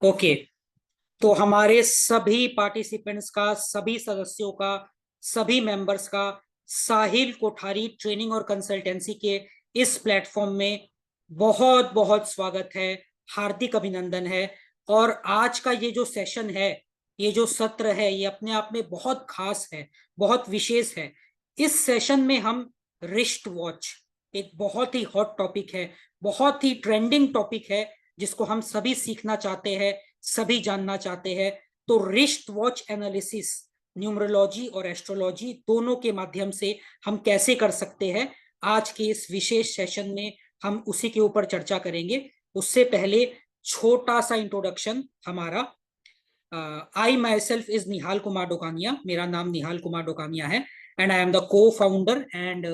Okay. तो हमारे सभी पार्टिसिपेंट्स का, सभी सदस्यों का, सभी मेंबर्स का साहिल कोठारी ट्रेनिंग और कंसल्टेंसी के इस प्लेटफॉर्म में बहुत बहुत स्वागत है, हार्दिक अभिनंदन है। और आज का ये जो सेशन है, ये जो सत्र है, ये अपने आप में बहुत खास है, बहुत विशेष है। इस सेशन में हम रिस्ट वॉच, एक बहुत ही हॉट टॉपिक है, बहुत ही ट्रेंडिंग टॉपिक है, जिसको हम सभी सीखना चाहते हैं, सभी जानना चाहते हैं। तो रिस्ट वॉच एनालिसिस न्यूमरोलॉजी और एस्ट्रोलॉजी दोनों के माध्यम से हम कैसे कर सकते हैं, आज के इस विशेष सेशन में हम उसी के ऊपर चर्चा करेंगे। उससे पहले छोटा सा इंट्रोडक्शन हमारा। I myself is Nihal Kumar Dokania, मेरा नाम निहाल कुमार डोकानिया है, and I am the cofounder and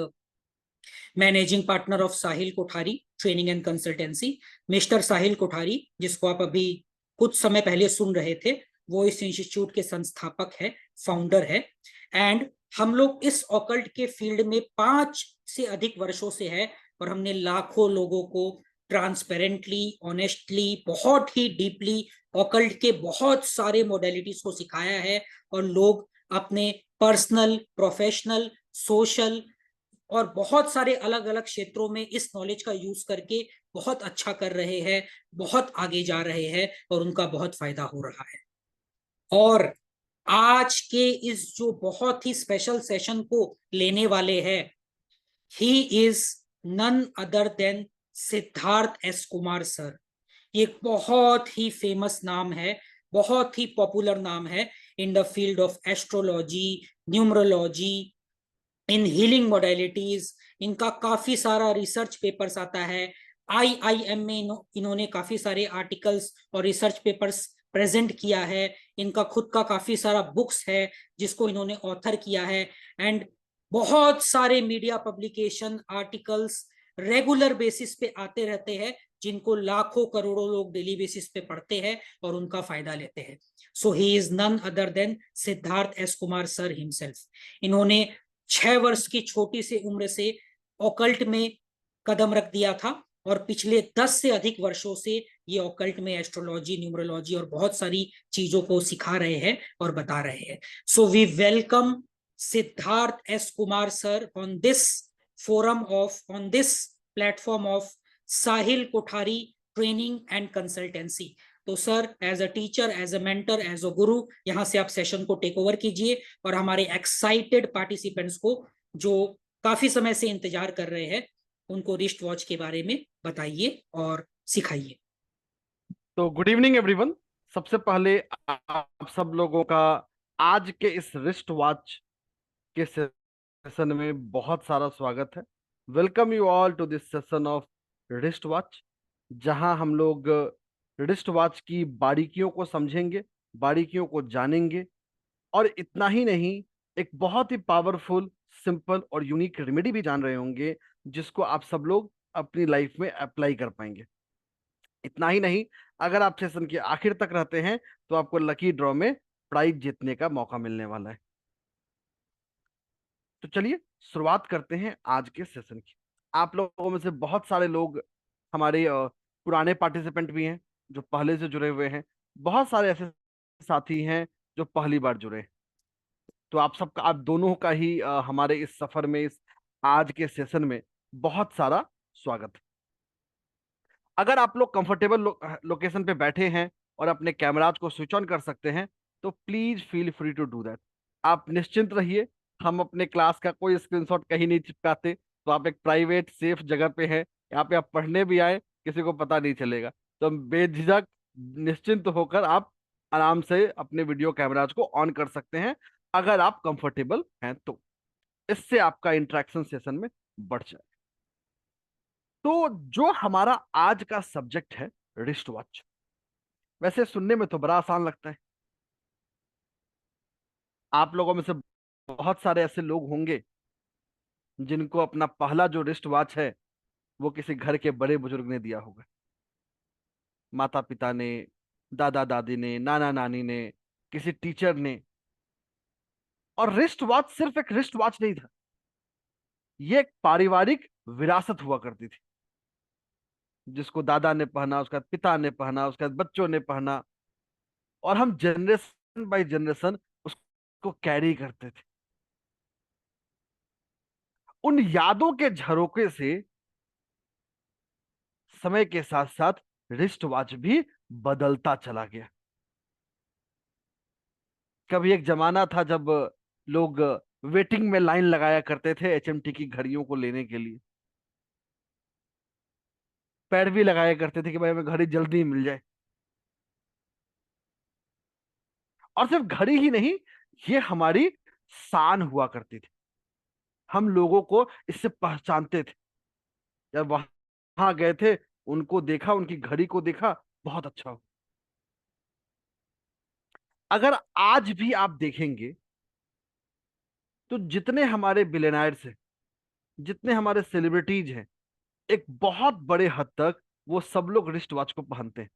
managing partner of Sahil Kothari training and consultancy. Mister Sahil Kothari, जिसको आप अभी कुछ समय पहले सुन रहे थे, वो इस इंस्टीट्यूट के संस्थापक है, फाउंडर है। एंड हम लोग इस ऑकल्ट के फील्ड में 5 से अधिक वर्षों से है, और हमने लाखों लोगों को ट्रांसपेरेंटली, ऑनेस्टली, बहुत ही डीपली ऑकल्ट के बहुत सारे मोडेलिटीज को सिखाया है। और लोग अपने पर्सनल, प्रोफेशनल, सोशल और बहुत सारे अलग अलग क्षेत्रों में इस नॉलेज का यूज करके बहुत अच्छा कर रहे हैं, बहुत आगे जा रहे हैं, और उनका बहुत फायदा हो रहा है। और आज के इस जो बहुत ही स्पेशल सेशन को लेने वाले हैं, he is none other than Siddharth S Kumar sir. ये एक बहुत ही फेमस नाम है, बहुत ही पॉपुलर नाम है in the field of astrology, numerology, in healing modalities. इनका काफी सारा रिसर्च पेपर्स आता है। आईआईएम में इन्होंने काफी सारे आर्टिकल्स और रिसर्च पेपर्स प्रेजेंट किया है। इनका खुद का काफी सारा बुक्स है जिसको इन्होंने ऑथर किया है। एंड बहुत सारे media publication, articles regular basis पे आते रहते हैं, जिनको लाखों करोड़ों लोग डेली बेसिस पे पढ़ते हैं और उनका फायदा लेते हैं। So he is none other than Siddharth S Kumar sir himself. इन्होंने 6 वर्ष की छोटी सी उम्र से ऑकल्ट में कदम रख दिया था, और पिछले 10 से अधिक वर्षों से ये ऑकल्ट में एस्ट्रोलॉजी, न्यूमरोलॉजी और बहुत सारी चीजों को सिखा रहे हैं और बता रहे हैं। So we welcome Siddharth S Kumar sir on this forum of, on this platform of Sahil Kothari training and consultancy. तो sir, as a teacher, as a mentor, as a guru, यहाँ से आप सेशन को टेक ओवर कीजिए और हमारे एक्साइटेड पार्टिसिपेंट्स को, जो काफी समय से इंतजार कर रहे हैं, उनको रिस्ट वॉच के बारे में बताइए और सिखाइए। तो गुड इवनिंग एवरीवन। सबसे पहले आप सब लोगों का आज के इस रिस्ट वॉच के सेशन में बहुत सारा स्वागत है। Welcome you all to this session of wrist watch, जहां हम लोग रिस्ट वॉच की बारीकियों को समझेंगे, बारीकियों को जानेंगे, और इतना ही नहीं, एक बहुत ही पावरफुल, सिंपल और यूनिक रेमेडी भी जान रहे होंगे जिसको आप सब लोग अपनी लाइफ में अप्लाई कर पाएंगे। इतना ही नहीं, अगर आप सेशन के आखिर तक रहते हैं तो आपको लकी ड्रॉ में प्राइज जीतने का मौका मिलने वाला है। तो चलिए शुरुआत करते हैं आज के सेशन की। आप लोगों में से बहुत सारे लोग हमारे पुराने पार्टिसिपेंट भी हैं जो पहले से जुड़े हुए हैं। बहुत सारे ऐसे साथी हैं जो पहली बार जुड़े हैं। तो आप सबका, आप दोनों का ही हमारे इस सफर में, इस आज के सेशन में बहुत सारा स्वागत है। अगर आप लोग कंफर्टेबल लोकेशन पे बैठे हैं और अपने कैमराज को स्विच ऑन कर सकते हैं तो please feel free to do that. आप निश्चिंत रहिए, हम अपने क्लास का कोई स्क्रीनशॉट कहीं नहीं चिपकाते। तो आप एक प्राइवेट सेफ जगह पे हैं, यहाँ पे आप पढ़ने भी आए, किसी को पता नहीं चलेगा। तो बेझिझक, निश्चिंत होकर आप आराम से अपने वीडियो कैमराज को ऑन कर सकते हैं अगर आप कंफर्टेबल हैं तो। इससे आपका इंटरेक्शन सेशन में बढ़ जाए। तो जो हमारा आज का सब्जेक्ट है, रिस्ट वॉच, वैसे सुनने में तो बड़ा आसान लगता है। आप लोगों में से बहुत सारे ऐसे लोग होंगे जिनको अपना पहला जो रिस्ट वॉच है वो किसी घर के बड़े बुजुर्ग ने दिया होगा। माता पिता ने, दादा दादी ने, नाना नानी ने, किसी टीचर ने। और रिस्ट वॉच सिर्फ एक रिस्ट वॉच नहीं था, ये एक पारिवारिक विरासत हुआ करती थी, जिसको दादा ने पहना, उसके बाद पिता ने पहना, उसके बाद बच्चों ने पहना। और हम जनरेशन बाय जनरेशन उसको कैरी करते थे। उन यादों के झरोके से समय के साथ साथ रिस्ट वॉच भी बदलता चला गया। कभी एक जमाना था जब लोग वेटिंग में लाइन लगाया करते थे एचएमटी की घड़ियों को लेने के लिए, पैर भी लगाया करते थे कि भाई हमें घड़ी जल्दी मिल जाए। और सिर्फ घड़ी ही नहीं, ये हमारी शान हुआ करती थी। हम लोगों को इससे पहचानते थे। जब वहां गए थे, उनको देखा, उनकी घड़ी को देखा, बहुत अच्छा हो। अगर आज भी आप देखेंगे तो जितने हमारे बिलियनर्स हैं, जितने हमारे सेलिब्रिटीज हैं, एक बहुत बड़े हद तक वो सब लोग रिस्ट वॉच को पहनते हैं।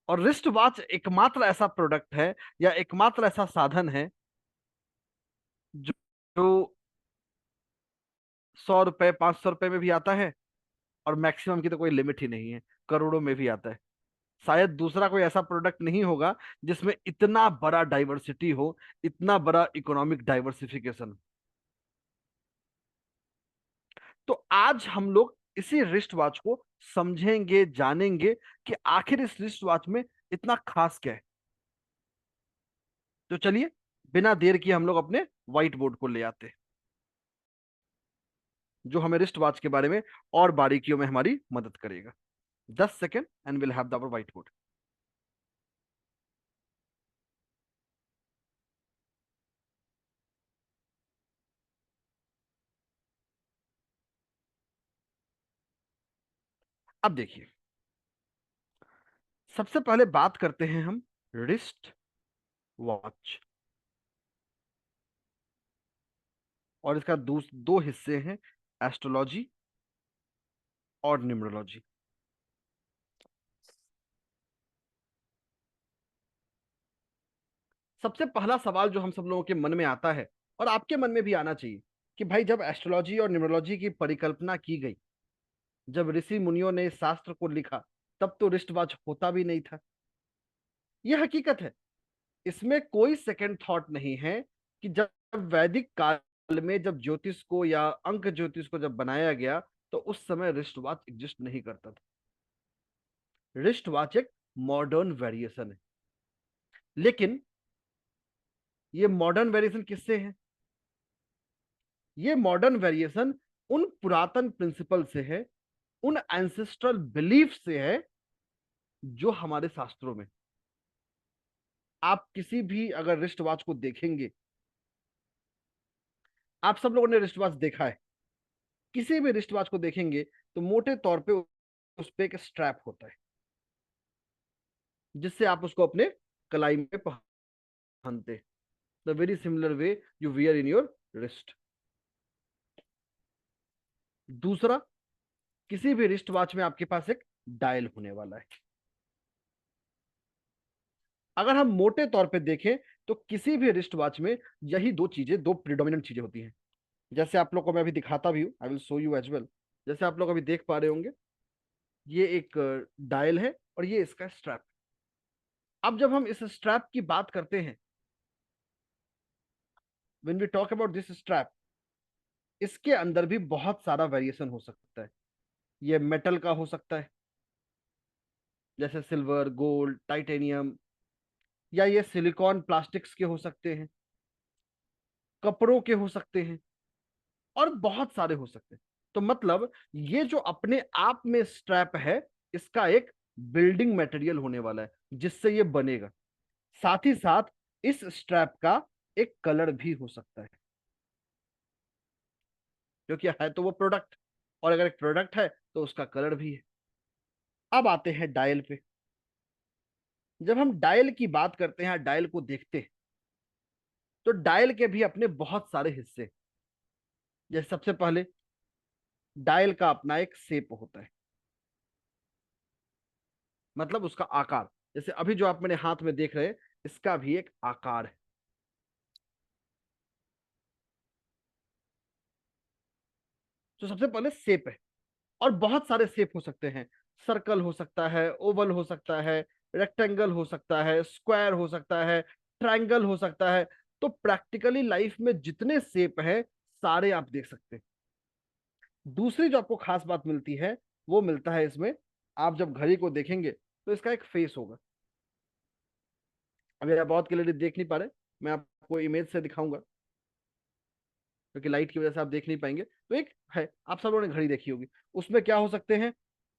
और रिस्ट वॉच एकमात्र ऐसा प्रोडक्ट है या एकमात्र ऐसा साधन है जो, जो 100 रुपए 500 रुपए में भी आता है, और मैक्सिमम की तो कोई लिमिट ही नहीं है, करोड़ों में भी आता है। शायद दूसरा कोई ऐसा प्रोडक्ट नहीं होगा जिसमें इतना बड़ा डाइवर्सिटी हो, इतना बड़ा इकोनॉमिक डाइवर्सिफिकेशन। तो आज हम लोग इसी रिस्ट वॉच को समझेंगे, जानेंगे कि आखिर इस रिस्ट वॉच में इतना खास क्या है। तो चलिए, बिना देर किए हम लोग अपने व्हाइट बोर्ड को ले आते हैं, जो हमें रिस्ट वॉच के बारे में और बारीकियों में हमारी मदद करेगा। 10 second and will have the white board. अब देखिए, सबसे पहले बात करते हैं हम रिस्ट वॉच। और इसका दो हिस्से हैं, एस्ट्रोलॉजी और न्यूमरोलॉजी। सबसे पहला सवाल जो हम सब लोगों के मन में आता है, और आपके मन में भी आना चाहिए, कि भाई जब एस्ट्रोलॉजी और न्यूमरोलॉजी की परिकल्पना की गई, जब ऋषि मुनियों ने इस शास्त्र को लिखा, तब तो रिस्ट वॉच होता भी नहीं था। यह हकीकत है, इसमें कोई सेकंड थॉट नहीं है कि जब वैदिक काल में जब ज्योतिष को या अंक ज्योतिष को जब बनाया गया, तो उस समय रिस्ट वॉच एग्जिस्ट नहीं करता था। रिस्ट वॉच एक मॉडर्न वेरिएशन है। लेकिन ये मॉडर्न वेरिएशन किससे है? ये मॉडर्न वेरिएशन उन पुरातन प्रिंसिपल से है, उन एंसेस्ट्रल बिलीफ से है जो हमारे शास्त्रों में। आप किसी भी अगर रिस्ट वॉच को देखेंगे, आप सब लोगों ने रिस्ट वॉच देखा है, किसी भी रिस्ट वॉच को देखेंगे तो मोटे तौर पे उस पे एक स्ट्रैप होता है, जिससे आप उसको अपने कलाई में पहनते हैं। The very similar way you wear in your wrist. दूसरा, किसी भी रिस्ट वॉच में आपके पास एक डायल होने वाला है। अगर हम मोटे तौर पे देखें तो किसी भी रिस्ट वॉच में यही दो चीजें, दो प्रिडोमिनेंट चीजें होती हैं। जैसे आप लोग को मैं अभी दिखाता भी हूं, I will show you as well. जैसे आप लोग अभी देख पा रहे होंगे, ये एक डायल है और ये इसका स्ट्रैप। अब जब हम इस स्ट्रैप की बात करते हैं, when we talk about this strap, इसके अंदर भी बहुत सारा वेरिएशन हो सकता है। ये मेटल का हो सकता है, जैसे सिल्वर, गोल्ड, टाइटेनियम, या ये सिलिकॉन प्लास्टिक्स के हो सकते हैं, कपड़ों के हो सकते हैं, और बहुत सारे हो सकते हैं। तो मतलब ये जो अपने आप में स्ट्रैप है, इसका एक बिल्डिंग मटेरियल होने वाला है जिससे ये बनेगा। साथ ही साथ इस स्ट्रैप का एक कलर भी हो सकता है, क्योंकि है तो वो प्रोडक्ट, और अगर एक प्रोडक्ट है तो उसका कलर भी है। अब आते हैं डायल पे। जब हम डायल की बात करते हैं, डायल को देखते हैं, तो डायल के भी अपने बहुत सारे हिस्से। जैसे सबसे पहले, डायल का अपना एक शेप होता है, मतलब उसका आकार। जैसे अभी जो आप मेरे हाथ में देख रहे हैं, इसका भी एक आकार है। तो सबसे पहले शेप है, और बहुत सारे शेप हो सकते हैं। सर्कल हो सकता है, ओवल हो सकता है, रेक्टेंगल हो सकता है, स्क्वायर हो सकता है, ट्रायंगल हो सकता है। तो प्रैक्टिकली लाइफ में जितने शेप है सारे आप देख सकते हैं। दूसरी जो आपको खास बात मिलती है वो मिलता है इसमें, आप जब घड़ी को देखेंगे तो इसका एक फेस होगा। अभी आप बहुत क्लियरली देख नहीं पा रहे, मैं आपको इमेज से दिखाऊंगा क्योंकि लाइट की वजह से आप देख नहीं पाएंगे। तो एक है, आप सब लोगों ने घड़ी देखी होगी, उसमें क्या हो सकते हैं,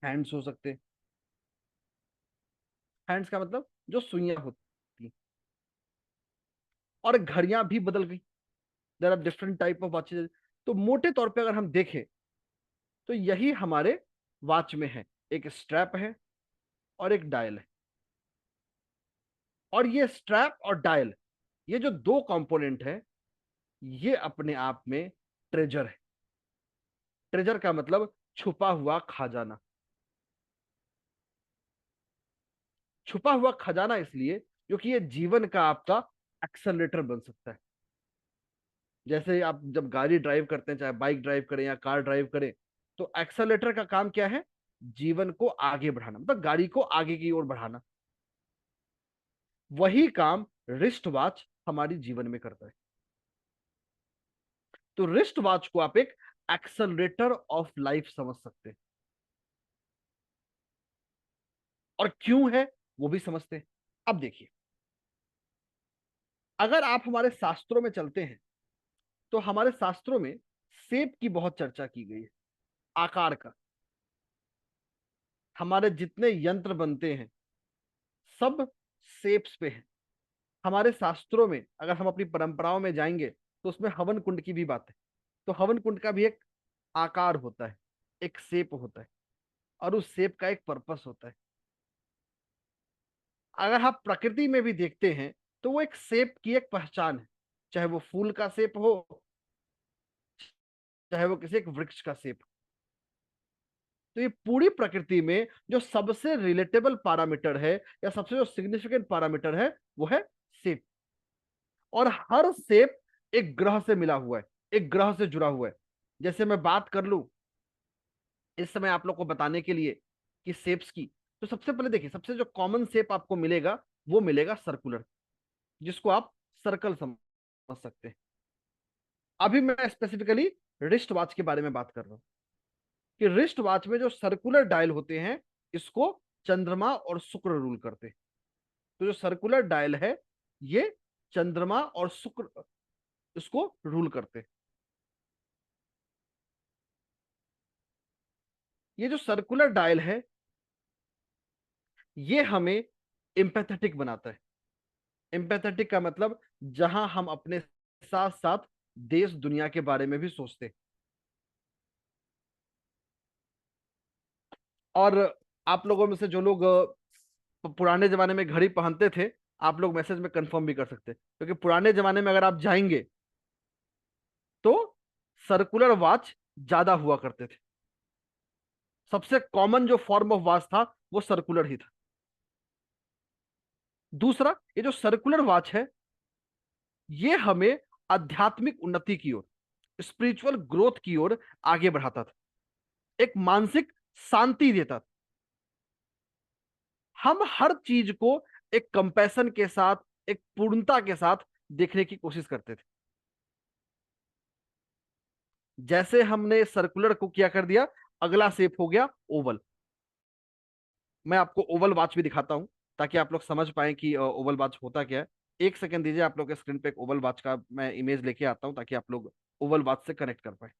हैंड्स हो सकते हैं। हैंड्स का मतलब जो सुइयां होती हैं। और घड़ियां भी बदल गई, there are different type of watches. तो मोटे तौर पे अगर हम देखें तो यही हमारे वॉच में है, एक स्ट्रैप है और एक डायल है। और ये स्ट्रैप और डायल, ये जो दो कंपोनेंट है, ये अपने आप में ट्रेजर है। ट्रेजर का मतलब छुपा हुआ खजाना। छुपा हुआ खजाना इसलिए क्योंकि ये जीवन का आपका एक्सेलरेटर बन सकता है। जैसे आप जब गाड़ी ड्राइव करते हैं, चाहे बाइक ड्राइव करें या कार ड्राइव करें, तो एक्सेलरेटर का काम क्या है, जीवन को आगे बढ़ाना, मतलब गाड़ी को आगे की ओर बढ़ाना। वही काम रिस्ट वॉच हमारी जीवन में करता है। तो रिस्ट वॉच को आप एक एक्सेलरेटर ऑफ लाइफ समझ सकते हैं। और क्यों है वो भी समझते हैं। अब देखिए, अगर आप हमारे शास्त्रों में चलते हैं तो हमारे शास्त्रों में शेप की बहुत चर्चा की गई है, आकार का। हमारे जितने यंत्र बनते हैं सब शेप्स पे हैं। हमारे शास्त्रों में अगर हम अपनी परंपराओं में जाएंगे तो उसमें हवन कुंड की भी बात है। तो हवन कुंड का भी एक आकार होता है, एक शेप होता है, और उस शेप का एक पर्पस होता है। अगर आप प्रकृति में भी देखते हैं तो वो एक शेप की एक पहचान है, चाहे वो फूल का शेप हो, चाहे वो किसी एक वृक्ष का शेप। तो ये पूरी प्रकृति में जो सबसे रिलेटेबल पैरामीटर है या सबसे जो सिग्निफिकेंट पैरामीटर है वो है शेप। और हर शेप एक ग्रह से मिला हुआ है, एक ग्रह से जुड़ा हुआ है। जैसे मैं बात कर लूं इस समय आप लोग को बताने के लिए कि शेप्स की, तो सबसे पहले देखिए, सबसे जो कॉमन शेप आपको मिलेगा वो मिलेगा सर्कुलर, जिसको आप सर्कल समझ सकते हैं। अभी मैं स्पेसिफिकली रिस्ट वॉच के बारे में बात कर रहा हूं कि रिस्ट वॉच में जो सर्कुलर डायल होते हैं इसको चंद्रमा और शुक्र रूल करते हैं। तो जो सर्कुलर डायल है ये चंद्रमा और शुक्र इसको रूल करते हैं। ये जो सर्कुलर डायल है ये हमें एम्पैथेटिक बनाता है। एम्पैथेटिक का मतलब जहां हम अपने साथ साथ देश दुनिया के बारे में भी सोचते हैं। और आप लोगों में से जो लोग पुराने जमाने में घड़ी पहनते थे, आप लोग मैसेज में कंफर्म भी कर सकते हैं, क्योंकि पुराने जमाने में अगर आप जाएंगे तो सर्कुलर वॉच ज्यादा हुआ करते थे। सबसे कॉमन जो फॉर्म ऑफ वॉच था वो सर्कुलर ही था। दूसरा, ये जो सर्कुलर वॉच है ये हमें आध्यात्मिक उन्नति की ओर, स्पिरिचुअल ग्रोथ की ओर आगे बढ़ाता था, एक मानसिक शांति देता था। हम हर चीज को एक कंपैशन के साथ, एक पूर्णता के साथ देखने की कोशिश करते थे। जैसे हमने सर्कुलर को क्या कर दिया, अगला शेप हो गया ओवल। मैं आपको ओवल वॉच भी दिखाता हूं ताकि आप लोग समझ पाए कि ओवल वॉच होता क्या है। एक सेकंड दीजिए, आप लोग के स्क्रीन पे एक ओवल वॉच का मैं इमेज लेके आता हूं ताकि आप लोग ओवल वॉच से कनेक्ट कर पाए।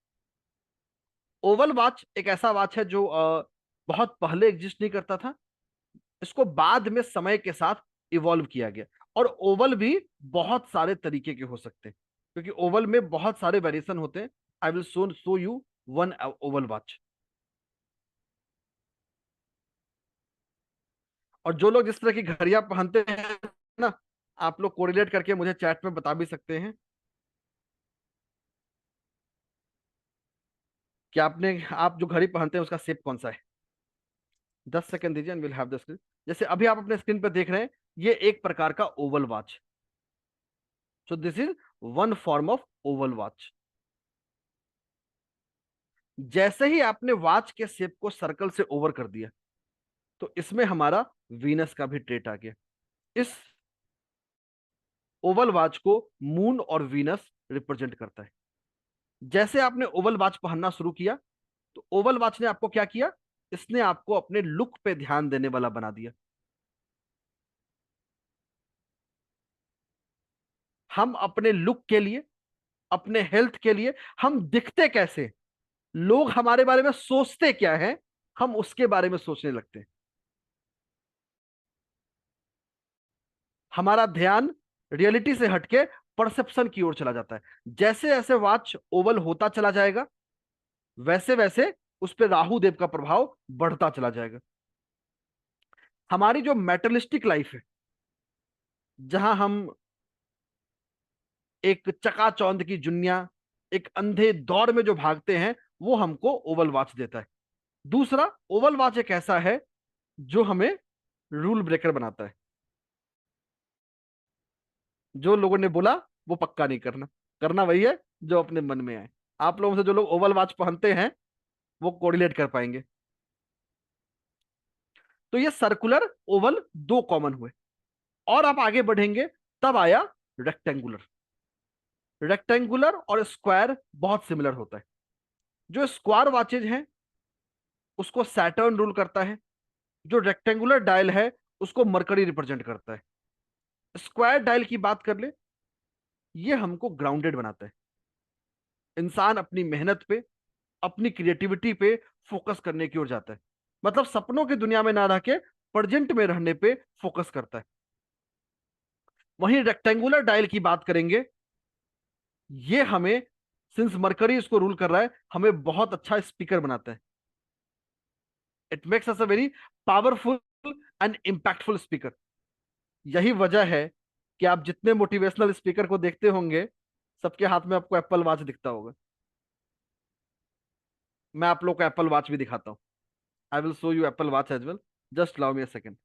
ओवल वॉच एक ऐसा वॉच है जो बहुत पहले एग्जिस्ट नहीं करता था। इसको बाद में समय के साथ इवॉल्व किया गया। और ओवल भी बहुत सारे तरीके के हो सकते हैं क्योंकि ओवल में बहुत सारे वेरिएशन होते हैं। आई will show you one Oval watch. और जो लोग जिस तरह की घड़ियां पहनते हैं ना, आप लोग कोरिलेट करके मुझे चैट में बता भी सकते हैं कि आप जो घड़ी पहनते हैं उसका शेप कौन सा है। 10 सेकंड दीजिए and will have the screen. जैसे अभी आप अपने स्क्रीन पर देख रहे हैं, ये एक प्रकार का Oval watch. So this is one form of Oval watch. जैसे ही आपने वॉच के शेप को सर्कल से ओवर कर दिया, तो इसमें हमारा वीनस का भी ट्रेट आ गया। इस ओवल वॉच को मून और वीनस रिप्रेजेंट करता है। जैसे आपने ओवल वॉच पहनना शुरू किया तो ओवल वॉच ने आपको क्या किया, इसने आपको अपने लुक पे ध्यान देने वाला बना दिया। हम अपने लुक के लिए, अपने हेल्थ के लिए, हम दिखते कैसे, लोग हमारे बारे में सोचते क्या है, हम उसके बारे में सोचने लगते हैं। हमारा ध्यान रियलिटी से हटके परसेप्शन की ओर चला जाता है। जैसे जैसे वॉच ओवल होता चला जाएगा वैसे वैसे उस पर राहु देव का प्रभाव बढ़ता चला जाएगा। हमारी जो मेटलिस्टिक लाइफ है, जहां हम एक चकाचौंध की दुनिया, एक अंधे दौर में जो भागते हैं, वो हमको ओवल वॉच देता है। दूसरा, ओवल वॉच एक ऐसा है जो हमें रूल ब्रेकर बनाता है। जो लोगों ने बोला वो पक्का नहीं करना, करना वही है जो अपने मन में आए। आप लोगों से जो लोग ओवल वॉच पहनते हैं वो कोरिलेट कर पाएंगे। तो ये सर्कुलर ओवल दो कॉमन हुए, और आप आगे बढ़ेंगे तब आया रेक्टेंगुलर। रेक्टेंगुलर और स्क्वायर बहुत सिमिलर होता है। जो स्क्वायर वॉचेज हैं उसको सैटर्न रूल करता है, जो रेक्टेंगुलर डायल है उसको मरकरी रिप्रेजेंट करता है। स्क्वायर डायल की बात कर ले, ये हमको ग्राउंडेड बनाता है। इंसान अपनी मेहनत पे, अपनी क्रिएटिविटी पे फोकस करने की ओर जाता है। मतलब सपनों की दुनिया में ना रह के प्रेजेंट में रहने पे फोकस करता है। वहीं रेक्टेंगुलर डायल की बात करेंगे, ये हमें, सिंस मरकरी इसको रूल कर रहा है, हमें बहुत अच्छा स्पीकर बनाता है। It makes us a very powerful and impactful speaker. यही वजह है कि आप जितने मोटिवेशनल स्पीकर को देखते होंगे, सबके हाथ में आपको एप्पल वॉच दिखता होगा। मैं आप लोग को एप्पल वॉच भी दिखाता हूं। I will show you Apple watch as well, just allow me a second.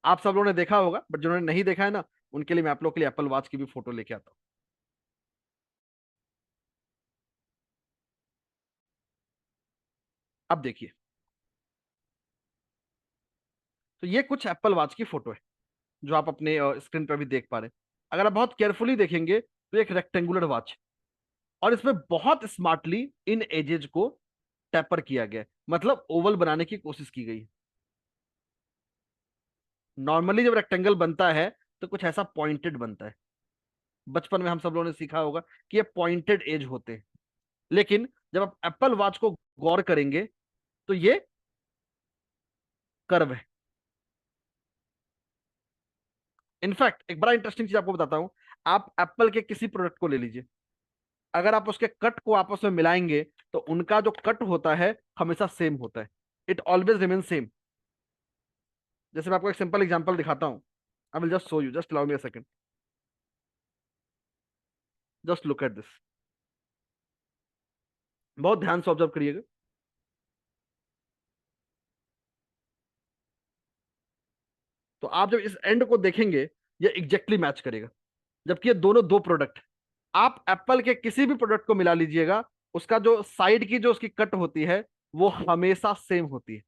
आप सब लोगों ने देखा होगा, बट जिन्होंने नहीं देखा है ना, उनके लिए मैं आप लोग के लिए एप्पल वॉच की भी फोटो लेके आता हूँ। अब देखिए, तो ये कुछ एप्पल वॉच की फोटो है जो आप अपने स्क्रीन पर भी देख पा रहे हैं। अगर आप बहुत केयरफुली देखेंगे तो एक रेक्टेंगुलर वॉच, और इसमें बहुत स्मार्टली इन एजेस को टेपर किया गया है, मतलब ओवल बनाने की कोशिश की गई है। नॉर्मली जब रेक्टेंगल बनता है तो कुछ ऐसा पॉइंटेड बनता है। बचपन में हम सब लोगों ने सीखा होगा कि ये पॉइंटेड एज होते हैं। लेकिन जब आप एप्पल वॉच को गौर करेंगे तो ये कर्व है। इनफैक्ट एक बड़ा इंटरेस्टिंग चीज आपको बताता हूं। आप एप्पल के किसी प्रोडक्ट को ले लीजिए, अगर आप उसके कट को आपस में मिलाएंगे तो उनका जो कट होता है हमेशा सेम होता है। It always remain same. जैसे मैं आपको एक सिंपल एग्जांपल दिखाता हूं। I will just show you, just allow me a second. Just look at this. बहुत ध्यान से ऑब्जर्व करिएगा। तो आप जब इस एंड को देखेंगे, ये एग्जैक्टली मैच करेगा, जबकि ये दोनों दो प्रोडक्ट। आप एप्पल के किसी भी प्रोडक्ट को मिला लीजिएगा, उसका जो साइड की जो उसकी कट होती है वो हमेशा सेम होती है।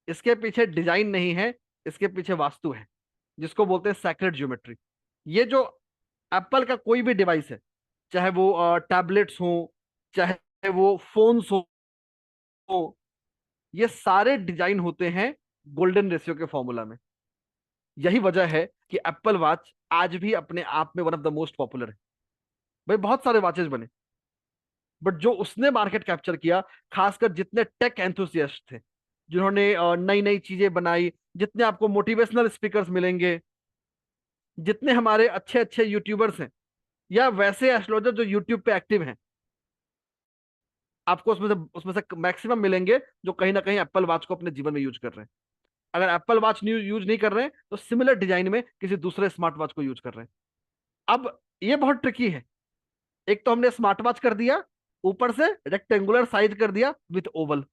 इसके पीछे डिजाइन नहीं है, इसके पीछे वास्तु है, जिसको बोलते हैं सैक्रेड ज्योमेट्री। ये जो एप्पल का कोई भी डिवाइस है, चाहे वो टैबलेट्स हो, चाहे वो फोन्स हो, ये सारे डिजाइन होते हैं गोल्डन रेशियो के फॉर्मूला में। यही वजह है कि एप्पल वॉच आज भी अपने आप में one of the most popular है। भाई बहुत सारे वॉचेस बने, बट जो उसने मार्केट कैप्चर किया, खासकर जितने टेक एंथुसियास्ट थे, जिन्होंने नई नई चीजें बनाई, जितने आपको मोटिवेशनल स्पीकर्स मिलेंगे, जितने हमारे अच्छे अच्छे यूट्यूबर्स हैं, या वैसे एस्ट्रोलॉजर जो यूट्यूब पे एक्टिव हैं, आपको उसमें से मैक्सिमम मिलेंगे जो कहीं ना कहीं एप्पल वॉच को अपने जीवन में यूज कर रहे हैं। अगर एप्पल वॉच यूज नहीं कर रहे हैं तो सिमिलर डिजाइन में किसी दूसरे स्मार्ट वॉच को यूज कर रहे हैं। अब ये बहुत ट्रिकी है। एक तो हमने स्मार्ट वॉच कर दिया, ऊपर से रेक्टेंगुलर साइज कर दिया विथ ओवल।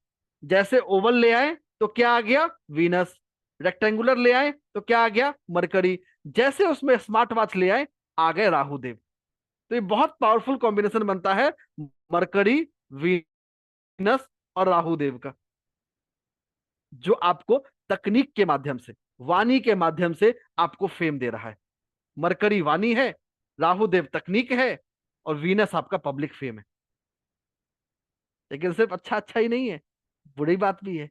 जैसे ओवल ले आए तो क्या आ गया, वीनस। रेक्टेंगुलर ले आए तो क्या आ गया, मरकरी। जैसे उसमें स्मार्ट वॉच ले आए, आ गए राहु देव। तो ये बहुत पावरफुल कॉम्बिनेशन बनता है मरकरी, वीनस और राहु देव का, जो आपको तकनीक के माध्यम से, वाणी के माध्यम से आपको फेम दे रहा है। मरकरी वाणी है, राहु देव तकनीक है, और वीनस आपका पब्लिक फेम है। लेकिन सिर्फ अच्छा अच्छा ही नहीं है, बुरी बात भी है।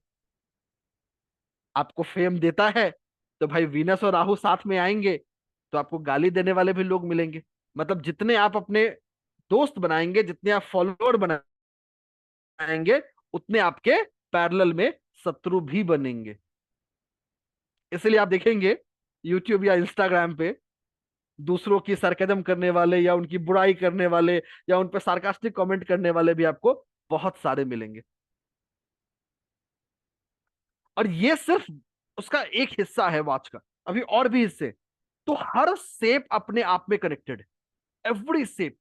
आपको फेम देता है तो भाई वीनस और राहु साथ में आएंगे तो आपको गाली देने वाले भी लोग मिलेंगे। मतलब जितने आप अपने दोस्त बनाएंगे, जितने आप फॉलोअर बनाएंगे, उतने आपके पैरेलल में शत्रु भी बनेंगे। इसलिए आप देखेंगे यूट्यूब या इंस्टाग्राम पे दूसरों की सरकदम करने वाले, या उनकी बुराई करने वाले, या उन पे सार्कास्टिक कमेंट करने वाले भी आपको बहुत सारे मिलेंगे। और ये सिर्फ उसका एक हिस्सा है वॉच का, अभी और भी हिस्से। तो हर शेप अपने आप में कनेक्टेड है, एवरी शेप।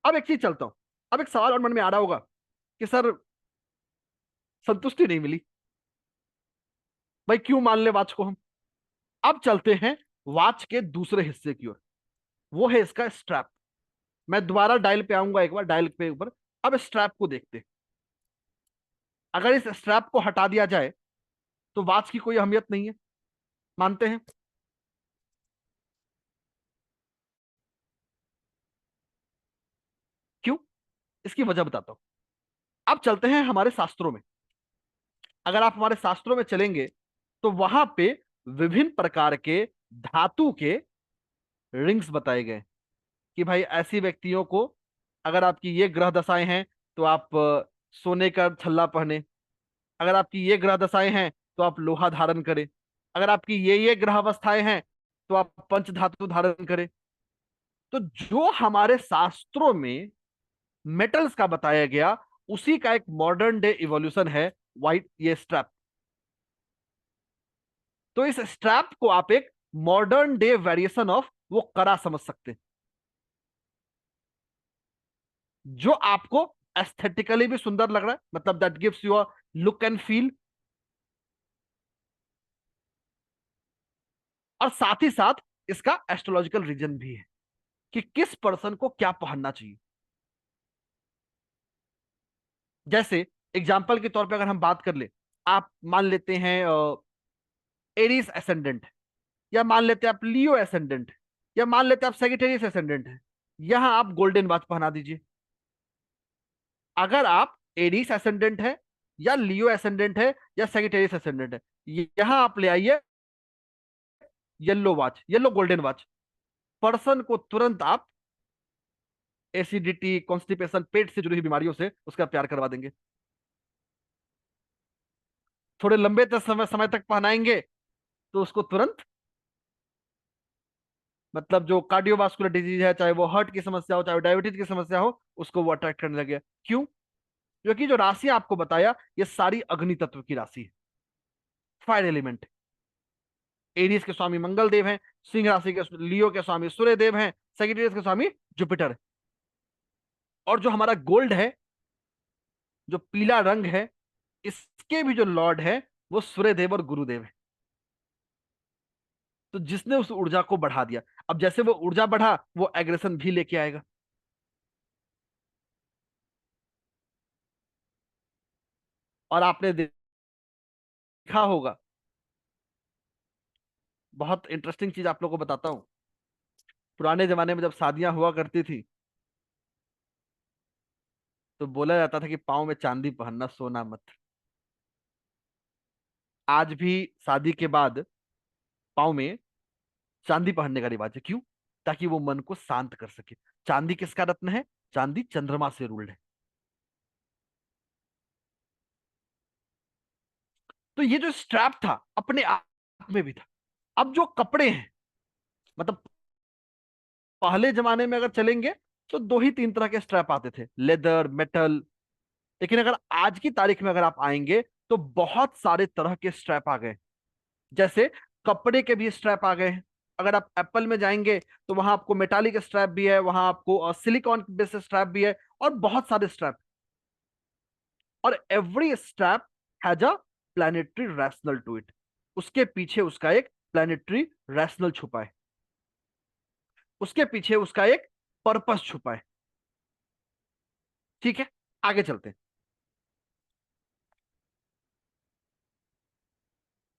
अब एक चीज चलता हूं, अब एक सवाल और मन में आ रहा होगा कि सर संतुष्टि नहीं मिली, भाई क्यों मान ले वॉच को हम। अब चलते हैं वॉच के दूसरे हिस्से की ओर, वो है इसका स्ट्रैप। मैं दोबारा डायल पे आऊंगा, एक बार डायल पे ऊपर। अब स्ट्रैप को देखते हैं। अगर इस स्ट्रैप को हटा दिया जाए तो वॉच की कोई अहमियत नहीं है, मानते हैं? क्यों? इसकी वजह बताता हूं। अब चलते हैं हमारे शास्त्रों में। अगर आप हमारे शास्त्रों में चलेंगे तो वहां पे विभिन्न प्रकार के धातु के रिंग्स बताए गए कि भाई ऐसी व्यक्तियों को, अगर आपकी ये ग्रह दशाएं हैं तो आप सोने का छल्ला पहने। अगर आपकी ये ग्रह दशाएं हैं तो आप लोहा धारण करें। अगर आपकी ये ग्रह अवस्थाएं हैं तो आप पंच धातु धारण करें। तो जो हमारे शास्त्रों में मेटल्स का बताया गया, उसी का एक मॉडर्न डे इवोल्यूशन है वाइट ये स्ट्रैप। तो इस स्ट्रैप को आप एक मॉडर्न डे वेरिएशन ऑफ वो कड़ा समझ सकते हैं, जो आपको एस्थेटिकली भी सुंदर लग रहा है, मतलब that gives you a look and feel. और साथ ही साथ इसका एस्ट्रोलॉजिकल रीजन भी है कि किस पर्सन को क्या पहनना चाहिए। जैसे एग्जाम्पल के तौर पे अगर हम बात कर ले, आप मान लेते हैं एरीज एसेंडेंट, या मान लेते हैं आप लियो एसेंडेंट, या मान लेते हैं आप सेजिटेरियस एसेंडेंट है, यहां आप गोल्डन वॉच पहना दीजिए। अगर आप एरीज एसेंडेंट है, या लियो एसेंडेंट है, या सेजिटेरियस एसेंडेंट है, यहां आप ले आइए yellow watch, yellow golden watch. Person को तुरंत आप एसिडिटी, कॉन्स्टिपेशन, पेट से जुड़ी हुई बीमारियों से उसका प्यार करवा देंगे। थोड़े लंबे तक समय तक पहनाएंगे तो उसको तुरंत, मतलब जो कार्डियोवास्कुलर डिजीज है, चाहे वो हार्ट की समस्या हो, चाहे वो डायबिटीज की समस्या हो, उसको वो अट्रैक्ट करने लगे। क्यों? क्योंकि जो राशि आपको बताया ये सारी अग्नि तत्व की राशि है, फायर एलिमेंट। एरीज के स्वामी मंगल देव हैं, सिंह राशि के लियो के स्वामी सूर्य देव हैं, सेजिटेरियस के स्वामी जुपिटर है। और जो हमारा गोल्ड है, जो पीला रंग है, इसके भी जो लॉर्ड है वो सूर्य देव और गुरुदेव है। तो जिसने उस ऊर्जा को बढ़ा दिया, अब जैसे वो ऊर्जा बढ़ा वो एग्रेशन भी लेके आएगा। और आपने देखा होगा, बहुत इंटरेस्टिंग चीज आप लोगों को बताता हूं। पुराने जमाने में जब शादियां हुआ करती थी तो बोला जाता था कि पाँव में चांदी पहनना, सोना मत। आज भी शादी के बाद पाँव में चांदी पहनने का रिवाज है। क्यों? ताकि वो मन को शांत कर सके। चांदी किसका रत्न है? चांदी चंद्रमा से रूल्ड है। तो ये जो स्ट्रैप था अपने आप में भी था। अब जो कपड़े हैं, मतलब पहले जमाने में अगर चलेंगे तो दो ही तीन तरह के स्ट्रैप आते थे, लेदर, मेटल। लेकिन अगर आज की तारीख में अगर आप आएंगे तो बहुत सारे तरह के स्ट्रैप आ गए। जैसे कपड़े के भी स्ट्रैप आ गए हैं। अगर आप एप्पल में जाएंगे तो वहां आपको मेटालिक स्ट्रैप भी है, वहां आपको सिलिकॉन बेस्ड स्ट्रैप भी है, और बहुत सारे स्ट्रैप। और every strap has a planetary rational to it. उसके पीछे उसका एक प्लानिटरी रैशनल छुपा है। उसके पीछे उसका एक पर्पस छुपा है। ठीक है, आगे चलते हैं।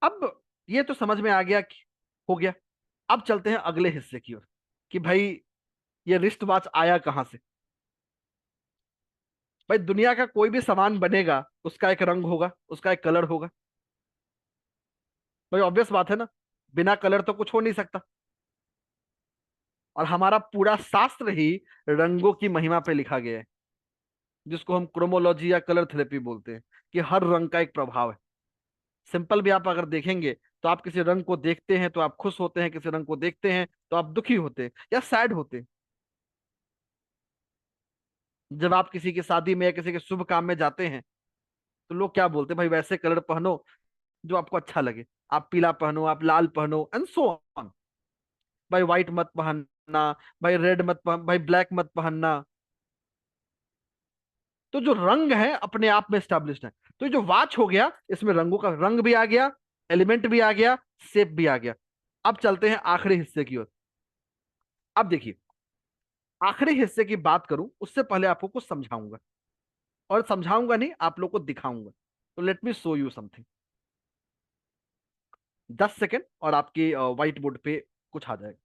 अब ये तो समझ में आ गया कि हो गया। अब चलते हैं अगले हिस्से की ओर कि भाई ये रिस्ट वॉच आया कहां से। भाई दुनिया का कोई भी सामान बनेगा उसका एक रंग होगा, उसका एक कलर होगा। भाई ऑब्वियस बात है ना, बिना कलर तो कुछ हो नहीं सकता। और हमारा पूरा शास्त्र ही रंगों की महिमा पे लिखा गया है, जिसको हम क्रोमोलॉजी या कलर थेरेपी बोलते हैं, कि हर रंग का एक प्रभाव है। सिंपल भी आप अगर देखेंगे तो आप किसी रंग को देखते हैं तो आप खुश होते हैं, किसी रंग को देखते हैं तो आप दुखी होते हैं या सैड होते हैं। जब आप किसी की शादी में या किसी के शुभ काम में जाते हैं तो लोग क्या बोलते हैं, भाई वैसे कलर पहनो जो आपको अच्छा लगे। आप पीला पहनो, आप लाल पहनो, एंड सो ऑन। भाई व्हाइट मत पहनना, भाई रेड मत पहन, भाई ब्लैक मत पहनना। तो जो रंग है अपने आप में स्टैब्लिश्ड है। तो ये जो वॉच हो गया, इसमें रंगों का रंग भी आ गया, एलिमेंट भी आ गया, शेप भी आ गया। अब चलते हैं आखिरी हिस्से की ओर। अब देखिए, आखिरी हिस्से की बात करूं उससे पहले आपको कुछ समझाऊंगा, और समझाऊंगा नहीं, आप लोग को दिखाऊंगा। तो let me show you something. 10 second और आपके व्हाइट बोर्ड पे कुछ आ जाएगा।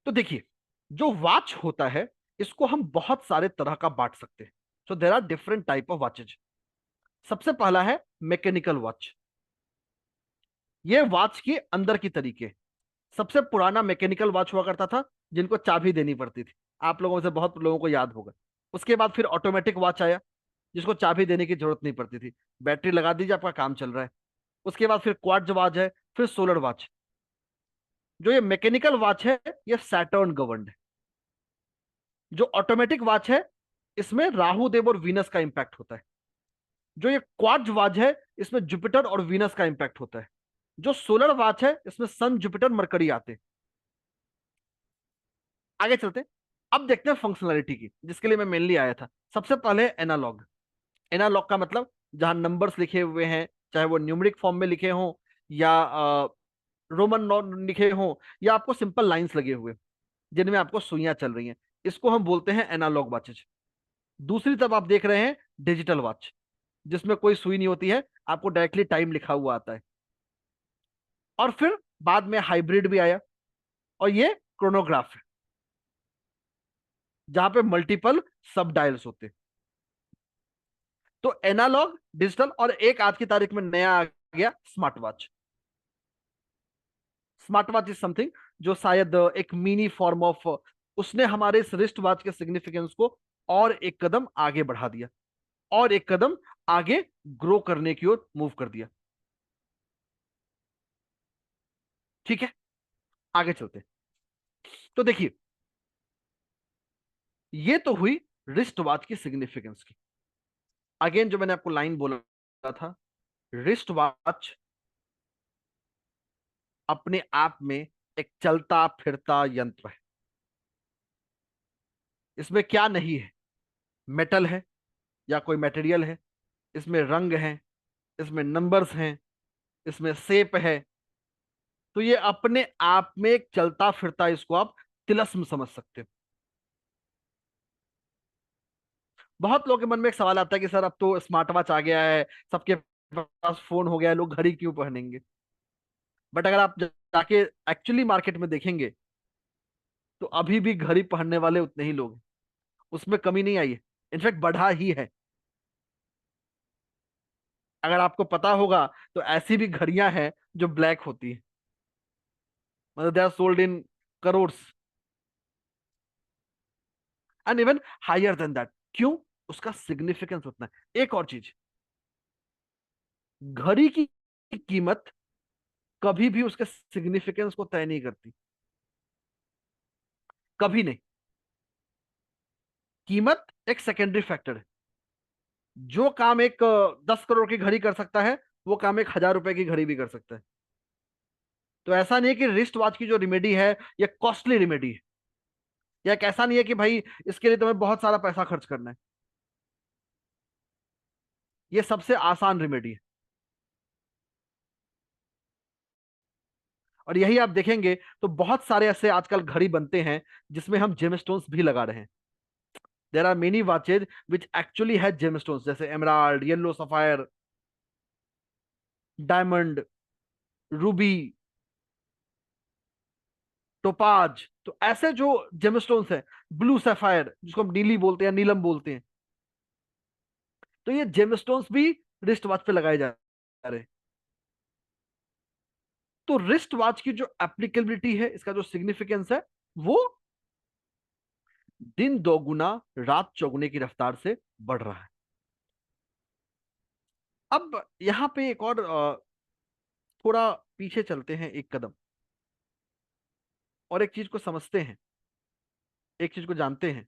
तो देखिए, जो वॉच होता है इसको हम बहुत सारे तरह का बांट सकते हैं। So there are different type of watches. सबसे पहला है मैकेनिकल वॉच। ये वॉच के अंदर की तरीके। सबसे पुराना मैकेनिकल वॉच हुआ करता था, जिनको चाबी देनी पड़ती थी। आप लोगों में से बहुत लोगों को याद होगा। उसके बाद फिर ऑटोमेटिक वॉच आया, जिसको चाबी देने की जरूरत नहीं पड़ती थी, बैटरी लगा दीजिए आपका काम चल रहा है। उसके बाद फिर क्वार्ट्ज वॉच है, फिर सोलर वॉच। जो ये मैकेनिकल वॉच है ये सैटर्न गवर्नड है। जो ऑटोमेटिक वॉच है इसमें राहु देव और वीनस का इंपैक्ट होता है। जो ये क्वार्ट्ज वॉच है इसमें जुपिटर और वीनस का इंपैक्ट होता है। जो सोलर वॉच है इसमें सन, जुपिटर, मरकरी आते हैं। आगे चलते हैं। अब देखते हैं फंक्शनैलिटी की, जिसके लिए मैं मेनली आया था। सबसे पहले एनालॉग। एनालॉग का मतलब जहां नंबर्स लिखे हुए हैं, चाहे वो न्यूमेरिक फॉर्म में लिखे हों या रोमन लिखे हों, या आपको सिंपल लाइंस लगे हुए जिनमें आपको सुइयां चल रही हैं, इसको हम बोलते हैं एनालॉग वॉचेज। दूसरी तरफ आप देख रहे हैं डिजिटल वॉच, जिसमें कोई सुई नहीं होती है, आपको डायरेक्टली टाइम लिखा हुआ आता है। और फिर बाद में हाइब्रिड भी आया, और ये क्रोनोग्राफ है, जहां पे मल्टीपल सब डायल्स होते हैं। तो एनालॉग, डिजिटल, और एक आज की तारीख में नया आ गया smart watch. Smart watch is something जो शायद एक मिनी फॉर्म ऑफ, उसने हमारे इस रिस्ट वॉच के सिग्निफिकेंस को और एक कदम आगे बढ़ा दिया, और एक कदम आगे ग्रो करने की ओर मूव कर दिया। ठीक है, आगे चलते हैं। तो देखिए, ये तो हुई रिस्ट वॉच की सिग्निफिकेंस की। अगेन जो मैंने आपको लाइन बोला था, रिस्ट वॉच अपने आप में एक चलता फिरता यंत्र है। इसमें क्या नहीं है, मेटल है या कोई मटेरियल है, इसमें रंग है, इसमें नंबर्स हैं, इसमें शेप है। तो ये अपने आप में एक चलता फिरता, इसको आप तिलस्म समझ सकते हो। बहुत लोगों के मन में एक सवाल आता है कि सर अब तो स्मार्ट वॉच आ गया है, सबके पास फोन हो गया है, लोग घड़ी क्यों पहनेंगे। बट अगर आप जाके एक्चुअली मार्केट में देखेंगे तो अभी भी घड़ी पहनने वाले उतने ही लोग हैं। उसमें कमी नहीं आई है, इनफैक्ट बढ़ा ही है। अगर आपको पता होगा तो ऐसी भी घड़ियां हैं जो ब्लैक होती है, मतलब they are sold in crores, and even higher than that. क्यों? उसका सिग्निफिकेंस उतना है। एक और चीज, घड़ी की कीमत कभी भी उसके सिग्निफिकेंस को तय नहीं करती, कभी नहीं। कीमत एक सेकेंडरी फैक्टर है। जो काम एक 10 करोड़ की घड़ी कर सकता है, वो काम 1,000 रुपए की घड़ी भी कर सकता है। तो ऐसा नहीं है कि रिस्ट वॉच की जो रिमेडी है ये कॉस्टली रिमेडी है, या एक ऐसा नहीं है कि भाई इसके लिए तुम्हें बहुत सारा पैसा खर्च करना है। ये सबसे आसान रिमेडी है। और यही आप देखेंगे तो बहुत सारे ऐसे आजकल घड़ी बनते हैं जिसमें हम जेमस्टोन्स भी लगा रहे हैं। There are many watches which actually has gemstones, जैसे emerald, yellow sapphire, diamond, ruby, topaz. तो ऐसे जो जेमस्टोन्स हैं, ब्लू सैफायर जिसको हम नीली बोलते हैं, नीलम बोलते हैं, तो ये जेमस्टोन्स भी रिस्ट वॉच पे लगाए जा रहे हैं। तो रिस्ट वॉच की जो एप्लीकेबिलिटी है, इसका जो सिग्निफिकेंस है, वो दिन दोगुना रात चौगुने की रफ्तार से बढ़ रहा है। अब यहां पे एक और थोड़ा पीछे चलते हैं एक कदम, और एक चीज को समझते हैं, एक चीज को जानते हैं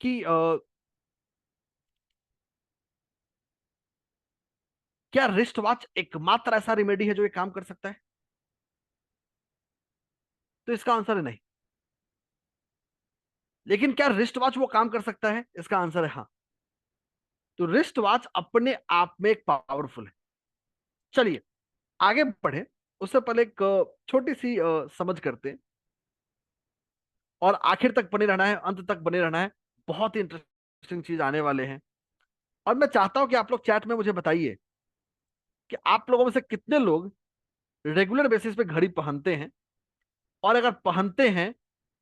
कि क्या रिस्ट वॉच एकमात्र ऐसा रिमेडी है जो ये काम कर सकता है? तो इसका आंसर है नहीं। लेकिन क्या रिस्ट वॉच वो काम कर सकता है? इसका आंसर है हाँ। तो रिस्ट वॉच अपने आप में एक पावरफुल है। चलिए आगे बढ़े, उससे पहले एक छोटी सी समझ करते हैं, और आखिर तक बने रहना है, अंत तक बने रहना है। बहुत ही इंटरेस्टिंग चीज आने वाले हैं। और मैं चाहता हूं कि आप लोग चैट में मुझे बताइए कि आप लोगों में से कितने लोग रेगुलर बेसिस पे घड़ी पहनते हैं, और अगर पहनते हैं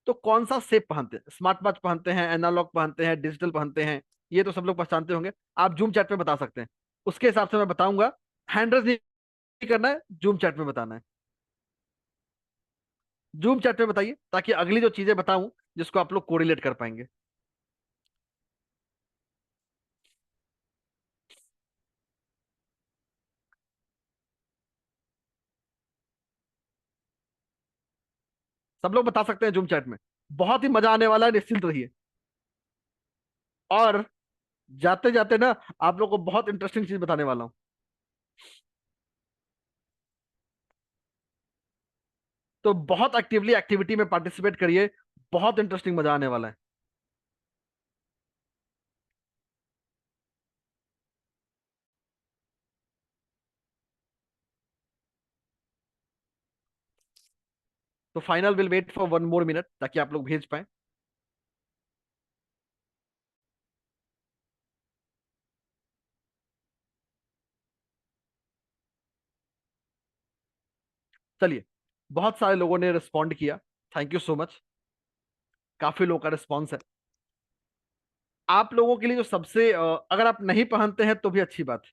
तो कौन सा शेप पहनते हैं, स्मार्ट वॉच पहनते हैं, एनालॉग पहनते हैं, डिजिटल पहनते हैं। ये तो सब लोग पहचानते होंगे। आप जूम चैट में बता सकते हैं, उसके हिसाब से मैं बताऊंगा। हैंड रेज नहीं करना है, जूम चैट में बताना है। जूम चैट में बताइए, ताकि अगली जो चीजें बताऊं जिसको आप लोग कोरिलेट कर पाएंगे। सब लोग बता सकते हैं जूम चैट में। बहुत ही मजा आने वाला है, निश्चिंत रहिए। और जाते जाते ना, आप लोग को बहुत इंटरेस्टिंग चीज बताने वाला हूं। तो बहुत एक्टिवली एक्टिविटी में पार्टिसिपेट करिए, बहुत इंटरेस्टिंग मजा आने वाला है। तो final will wait for 1 more minute ताकि आप लोग भेज पाए। चलिए, बहुत सारे लोगों ने रिस्पॉन्ड किया, थैंक यू सो मच। काफी लोगों का रिस्पॉन्स है। आप लोगों के लिए जो सबसे अगर आप नहीं पहनते हैं तो भी अच्छी बात है।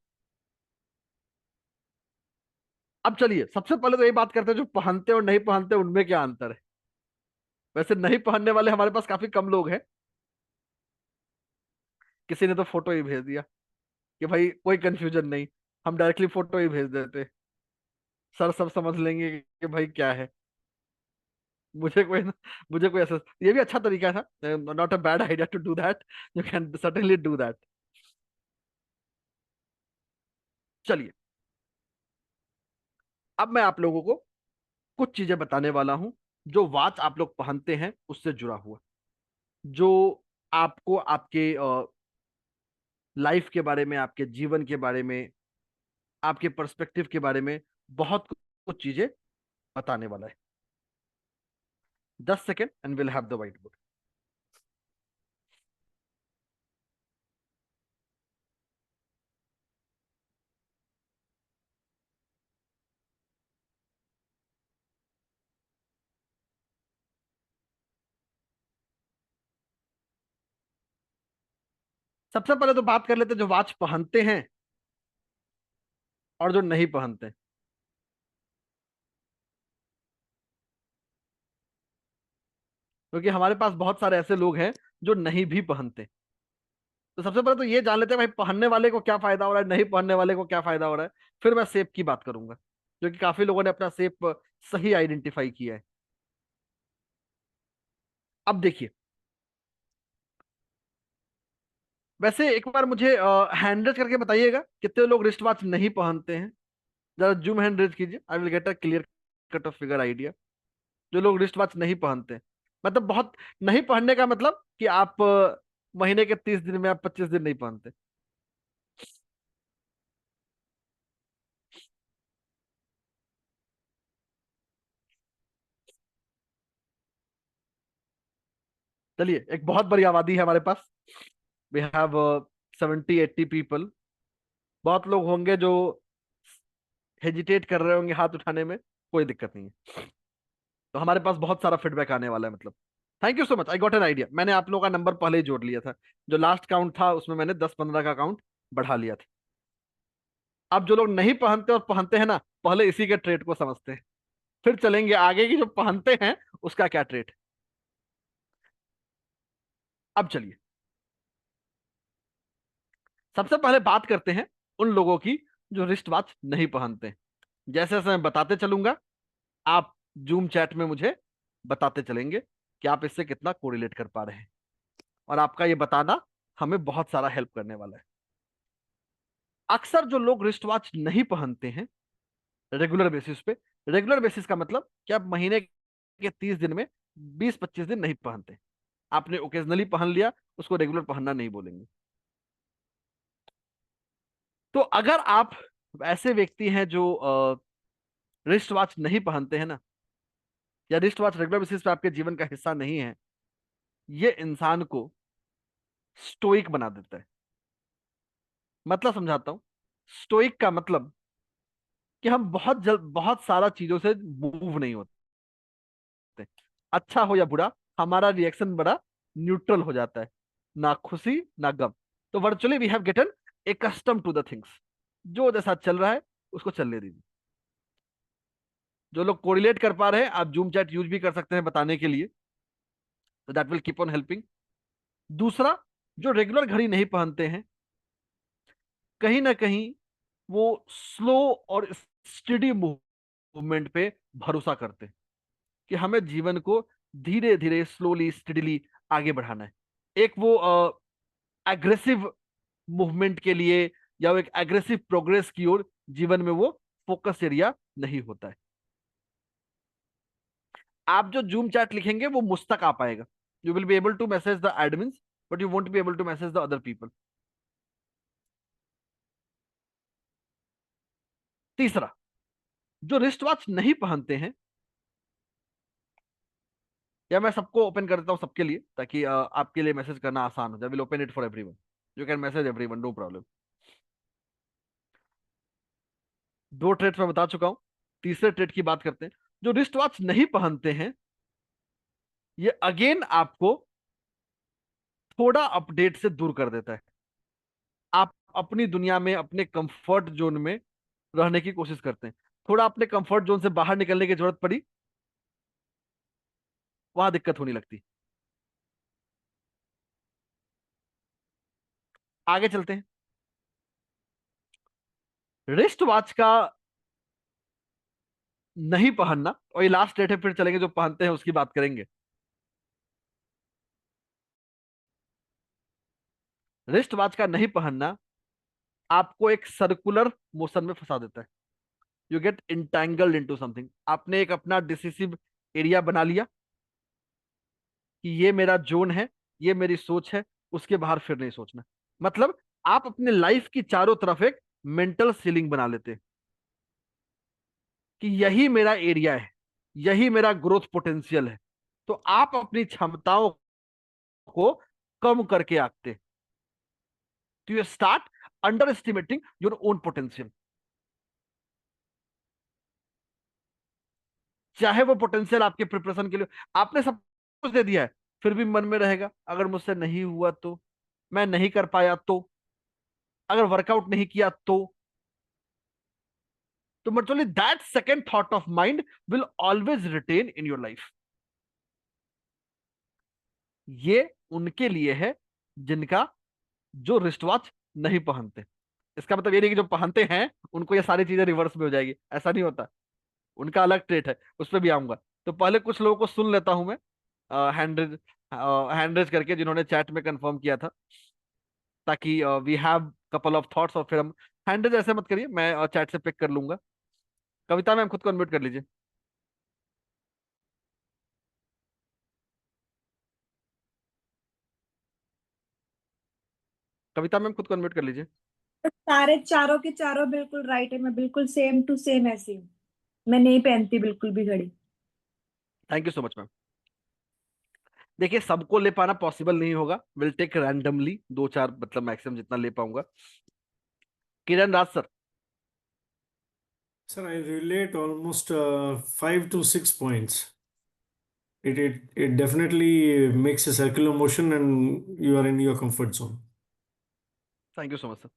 अब चलिए सबसे पहले तो ये बात करते हैं, जो पहनते और नहीं पहनते उनमें क्या अंतर है। वैसे नहीं पहनने वाले हमारे पास काफी कम लोग हैं। किसी ने तो फोटो ही भेज दिया कि भाई कोई कंफ्यूजन नहीं, हम डायरेक्टली फोटो ही भेज देते, सर सब समझ लेंगे कि भाई क्या है। मुझे कोई मुझे कोई ऐसा, ये भी अच्छा तरीका था, not a bad idea to do that, you can certainly do that. चलिए, अब मैं आप लोगों को कुछ चीजें बताने वाला हूं जो वॉच आप लोग पहनते हैं उससे जुड़ा हुआ, जो आपको आपके लाइफ के बारे में, आपके जीवन के बारे में, आपके पर्सपेक्टिव के बारे में बहुत कुछ चीजें बताने वाला है। 10 second and will have the white board. सबसे पहले तो बात कर लेते हैं जो वॉच पहनते हैं और जो नहीं पहनते हैं। क्योंकि हमारे पास बहुत सारे ऐसे लोग हैं जो नहीं भी पहनते। तो सबसे पहले तो ये जान लेते हैं भाई पहनने वाले को क्या फायदा हो रहा है, नहीं पहनने वाले को क्या फायदा हो रहा है। फिर मैं सेप की बात करूंगा, जो कि काफी लोगों ने अपना सेप सही आइडेंटिफाई किया है। अब देखिए, वैसे एक बार मुझे हैंड रेज करके बताइएगा कितने लोग रिस्ट वॉच नहीं पहनते हैं। जरा जूम हैंड रेज कीजिए, I will get a clear cut off figure idea. जो लोग रिस्ट वॉच नहीं पहनते हैं, मतलब बहुत नहीं पहनने का मतलब कि आप महीने के 30 दिन में आप 25 दिन नहीं पहनते। चलिए, एक बहुत बड़ी आबादी है हमारे पास। We have 70-80 people. बहुत लोग होंगे जो हेजिटेट कर रहे होंगे हाथ उठाने में, कोई दिक्कत नहीं है। तो हमारे पास बहुत सारा फीडबैक आने वाला है, मतलब। Thank you so much, I got an idea. मैंने आप लोगों का नंबर पहले ही जोड़ लिया था। जो लास्ट काउंट था उसमें मैंने 10-15 का काउंट बढ़ा लिया था। अब जो लोग नहीं पहनते और पहनते हैं ना, पहले इसी के ट्रेड को समझते हैं, फिर चलेंगे आगे की जो पहनते हैं उसका क्या ट्रेड। अब चलिए, सबसे पहले बात करते हैं उन लोगों की जो रिस्ट वॉच नहीं पहनते। जैसे जैसे मैं बताते चलूंगा, आप जूम चैट में मुझे बताते चलेंगे कि आप इससे कितना कोरिलेट कर पा रहे हैं। और आपका ये बताना हमें बहुत सारा हेल्प करने वाला है। अक्सर जो लोग रिस्ट वॉच नहीं पहनते हैं रेगुलर बेसिस पे, रेगुलर बेसिस का मतलब कि आप महीने के 30 दिन में 20-25 दिन नहीं पहनते, आपने ओकेजनली पहन लिया, उसको रेगुलर पहनना नहीं बोलेंगे। तो अगर आप ऐसे व्यक्ति हैं जो रिस्ट वॉच नहीं पहनते हैं ना, या रिस्ट वॉच रेगुलर बेसिस पे आपके जीवन का हिस्सा नहीं है, ये इंसान को स्टोइक बना देता है। मतलब समझाता हूं। स्टोइक का मतलब कि हम बहुत जल्द बहुत सारा चीजों से मूव नहीं होते, अच्छा हो या बुरा, हमारा रिएक्शन बड़ा न्यूट्रल हो जाता है, ना खुशी ना गम। तो virtually we have gotten accustom to the things. जो जैसा चल रहा है उसको चलने दीजिए। जो लोग कोरिलेट कर पा रहे हैं, आप जूम चैट यूज भी कर सकते हैं बताने के लिए, तो that will keep on helping. दूसरा, जो रेगुलर घड़ी नहीं पहनते हैं, कहीं ना कहीं वो स्लो और स्टेडी मूवमेंट पे भरोसा करते हैं कि हमें जीवन को धीरे धीरे स्लोली स्टेडीली आगे बढ़ाना है। एक वो एग्रेसिव मूवमेंट के लिए या वो एक एग्रेसिव प्रोग्रेस की ओर जीवन में वो फोकस एरिया नहीं होता है। आप जो जूम चैट लिखेंगे वो मुझ तक आ पाएगा। You will be able to message the admins, but you won't be able to message the other people. तीसरा, जो रिस्ट वॉच नहीं पहनते हैं, या मैं सबको ओपन कर देता हूं सबके लिए, ताकि आपके लिए मैसेज करना आसान हो जाए। Will open it for everyone, you can message everyone, no problem. दो ट्रेड्स मैं बता चुका हूं, तीसरे ट्रेड की बात करते हैं। जो रिस्ट वॉच नहीं पहनते हैं, ये अगेन आपको थोड़ा अपडेट से दूर कर देता है। आप अपनी दुनिया में अपने कंफर्ट जोन में रहने की कोशिश करते हैं। थोड़ा अपने कंफर्ट जोन से बाहर निकलने की जरूरत पड़ी, वहां दिक्कत होने लगती। आगे चलते हैं। रिस्ट वॉच का नहीं पहनना, और ये लास्ट डेट है, फिर चलेंगे जो पहनते हैं उसकी बात करेंगे। रिस्ट वॉच का नहीं पहनना आपको एक सर्कुलर मोशन में फंसा देता है। You get entangled into something. आपने एक अपना डिसिसिव एरिया बना लिया कि ये मेरा जोन है, ये मेरी सोच है, उसके बाहर फिर नहीं सोचना। मतलब आप अपने लाइफ की चारों तरफ एक मेंटल सीलिंग बना लेते हैं कि यही मेरा एरिया है, यही मेरा ग्रोथ पोटेंशियल है। तो आप अपनी क्षमताओं को कम करके आते, तो you start under estimating your own potential. चाहे वो पोटेंशियल आपके प्रिपरेशन के लिए, आपने सब कुछ दे दिया है, फिर भी मन में रहेगा अगर मुझसे नहीं हुआ तो, मैं नहीं कर पाया तो, अगर वर्कआउट नहीं किया तो मतलब that second thought of mind will always retain in your life. ये उनके लिए है जिनका जो रिस्ट वॉच नहीं पहनते। इसका मतलब ये नहीं कि जो पहनते हैं उनको ये सारी चीजें रिवर्स में हो जाएगी, ऐसा नहीं होता। उनका अलग ट्रेट है, उस पर भी आऊंगा। तो पहले कुछ लोगों को सुन लेता हूं मैं, हैंड रेज करके, जिन्होंने चैट में कंफर्म किया था, ताकि we have couple of thoughts, और फिर हम हैंड रेज ऐसे मत करिए, मैं चैट से पिक कर लूंगा। कविता मैम खुद को अनम्यूट कर लीजिए। कविता मैम खुद को अनम्यूट कर लीजिए। सारे चारों के चारों बिल्कुल राइट है, मैं बिल्कुल सेम टू सेम ऐसी हूँ। मैं नहीं पहनती बिल्कुल भी घड़ी। Thank you so much ma'am. देखिए सबको ले पाना पॉसिबल नहीं होगा, विल टेक रैंडमली, दो चार मतलब मैक्सिमम जितना ले पाऊंगा। किरण राज sir. Sir, I relate almost 5 to 6 points. It definitely makes a circular motion and you are in your comfort zone. Thank you so much sir,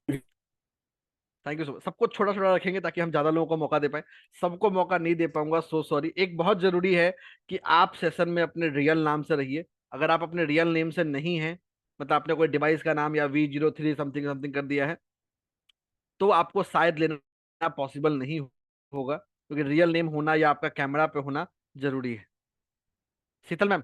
thank you so much. सबको छोटा छोटा रखेंगे ताकि हम ज्यादा लोगों को मौका दे पाए। सबको मौका नहीं दे पाऊंगा, सो सॉरी। एक बहुत जरूरी है कि आप सेशन में अपने रियल नाम से रहिए। अगर आप अपने रियल नेम से नहीं हैं, मतलब आपने कोई डिवाइस का नाम या V03 समथिंग समथिंग कर दिया है, तो आपको शायद लेना पॉसिबल नहीं होगा, क्योंकि रियल नेम होना या आपका कैमरा पे होना जरूरी है। Sheetal ma'am.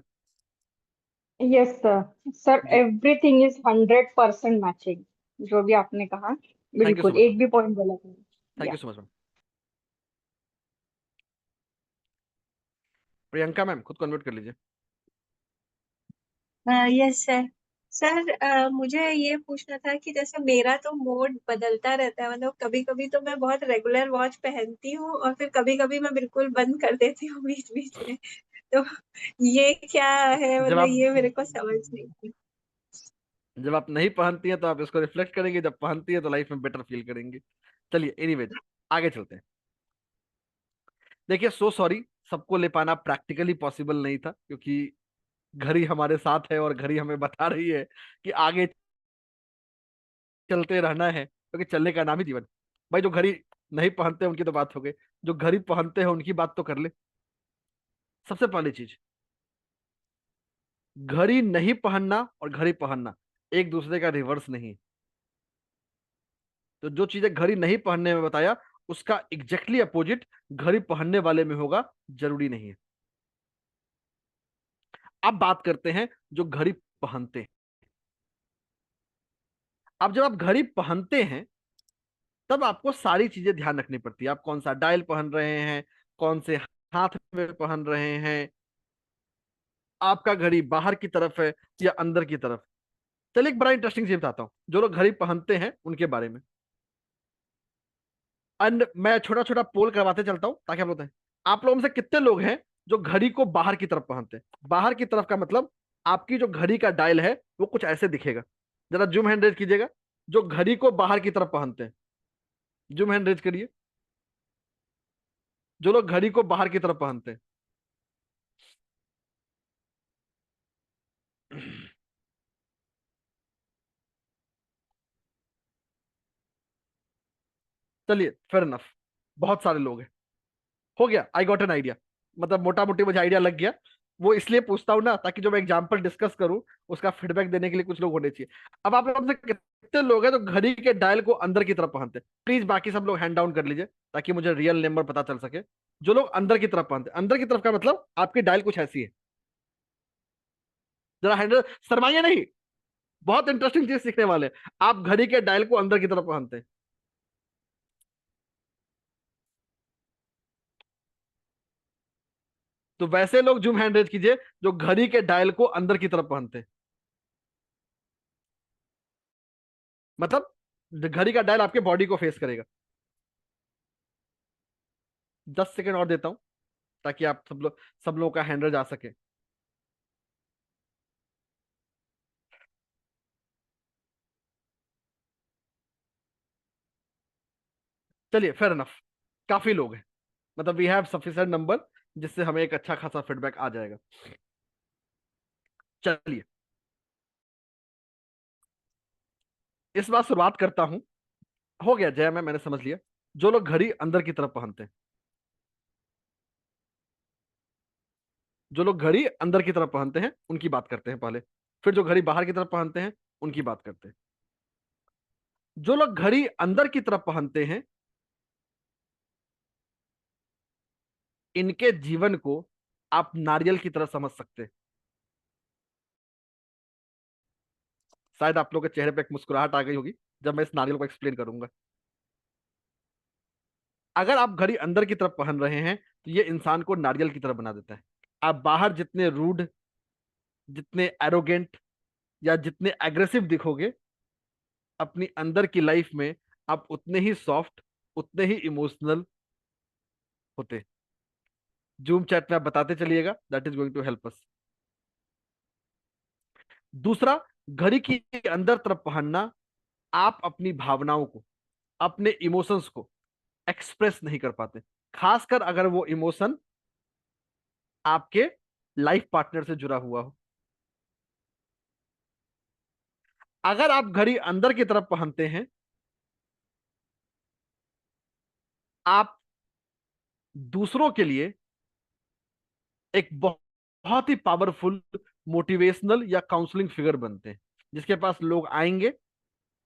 Yes sir. Sir ji, everything is 100% matching, जो भी आपने कहा थैंक यू सो बिल्कुल मच एक मैम, भी पॉइंट गलत नहीं। थैंक या you so much ma'am. Priyanka ma'am खुद कन्वर्ट कर लीजिए। Yes sir. सर मुझे ये पूछना था कि जैसे मेरा तो मोड बदलता रहता है, मतलब कभी कभी तो मैं बहुत रेगुलर वॉच पहनती हूँ और फिर कभी कभी मैं बिल्कुल बंद कर देती हूँ बीच बीच में। तो ये क्या है, जब मतलब आप ये मेरे को समझ नहीं थी। जब आप नहीं पहनती हैं तो आप इसको रिफ्लेक्ट करेंगे, जब पहनती है तो लाइफ में बेटर फील करेंगे। चलिए एनीवेज, आगे चलते हैं। देखिए सो सॉरी, सबको ले पाना प्रैक्टिकली पॉसिबल नहीं था, क्योंकि घड़ी हमारे साथ है और घड़ी हमें बता रही है कि आगे चलते रहना है, क्योंकि चलने का नाम ही जीवन। भाई जो घड़ी नहीं पहनते हैं उनकी तो बात हो गई, जो घड़ी पहनते हैं उनकी बात तो कर ले। सबसे पहली चीज, घड़ी नहीं पहनना और घड़ी पहनना एक दूसरे का रिवर्स नहीं है। तो जो चीजें घड़ी नहीं पहनने में बताया, उसका एग्जैक्टली अपोजिट घड़ी पहनने वाले में होगा, जरूरी नहीं है। अब बात करते हैं जो घड़ी पहनते हैं। अब जब आप घड़ी पहनते हैं तब आपको सारी चीजें ध्यान रखनी पड़ती है। आप कौन सा डायल पहन रहे हैं, कौन से हाथ में पहन रहे हैं, आपका घड़ी बाहर की तरफ है या अंदर की तरफ। चलिए एक बड़ा इंटरेस्टिंग चीज बताता हूँ जो लोग घड़ी पहनते हैं उनके बारे में। एंड मैं छोटा छोटा पोल करवाते चलता हूँ ताकि आप लोग आप लोगों में से कितने लोग हैं जो घड़ी को बाहर की तरफ पहनते हैं। बाहर की तरफ का मतलब आपकी जो घड़ी का डायल है वो कुछ ऐसे दिखेगा। जरा जूम हैंड रेज कीजिएगा जो घड़ी को बाहर की तरफ पहनते हैं। जूम हैंड रेज करिए जो लोग घड़ी को बाहर की तरफ पहनते हैं। चलिए फेयर इनफ, बहुत सारे लोग हैं। हो गया, आई गॉट एन आइडिया, मतलब मोटा मोटी मुझे आइडिया लग गया। वो इसलिए पूछता हूं ना ताकि जो मैं एग्जांपल डिस्कस करूं उसका फीडबैक देने के लिए कुछ लोग होने चाहिए। अब आप लोग से कितने लोग हैं जो घड़ी के डायल को अंदर की तरफ पहनते हैं? प्लीज बाकी सब लोग हैंड डाउन कर लीजिए ताकि मुझे रियल नंबर पता चल सके। जो लोग अंदर की तरफ पहनते हैं, अंदर की तरफ का मतलब आपकी डायल कुछ ऐसी है। जरा हैंड, शर्माइए नहीं, बहुत इंटरेस्टिंग चीज सीखने वाले हैं। आप घड़ी के डायल को अंदर की तरफ पहनते हैं। तो वैसे लोग जूम हैंड रेज कीजिए जो घड़ी के डायल को अंदर की तरफ पहनते हैं। मतलब घड़ी का डायल आपके बॉडी को फेस करेगा। 10 सेकेंड और देता हूं ताकि आप सब लोगों का हैंड रेज आ सके। चलिए फेयर इनफ, काफी लोग हैं, मतलब वी हैव सफिशिएंट नंबर जिससे हमें एक अच्छा खासा फीडबैक आ जाएगा। चलिए इस बार शुरुआत करता हूं। हो गया जय, मैंने समझ लिया। जो लोग घड़ी अंदर की तरफ पहनते हैं, जो लोग घड़ी अंदर की तरफ पहनते हैं उनकी बात करते हैं पहले, फिर जो घड़ी बाहर की तरफ पहनते हैं उनकी बात करते हैं। जो लोग घड़ी अंदर की तरफ पहनते हैं, इनके जीवन को आप नारियल की तरह समझ सकते हैं। शायद आप लोगों के चेहरे पे एक मुस्कुराहट आ गई होगी जब मैं इस नारियल को एक्सप्लेन करूंगा। अगर आप घड़ी अंदर की तरफ पहन रहे हैं तो ये इंसान को नारियल की तरह बना देता है। आप बाहर जितने रूड, जितने एरोगेंट या जितने एग्रेसिव दिखोगे, अपनी अंदर की लाइफ में आप उतने ही सॉफ्ट, उतने ही इमोशनल होते। जूम चैट में आप बताते चलिएगा, that is going to help us. दूसरा, घड़ी की अंदर तरफ पहनना, आप अपनी भावनाओं को, अपने इमोशंस को एक्सप्रेस नहीं कर पाते, खासकर अगर वो इमोशन आपके लाइफ पार्टनर से जुड़ा हुआ हो। अगर आप घड़ी अंदर की तरफ पहनते हैं, आप दूसरों के लिए एक बहुत ही पावरफुल मोटिवेशनल या काउंसलिंग फिगर बनते हैं, जिसके पास लोग आएंगे,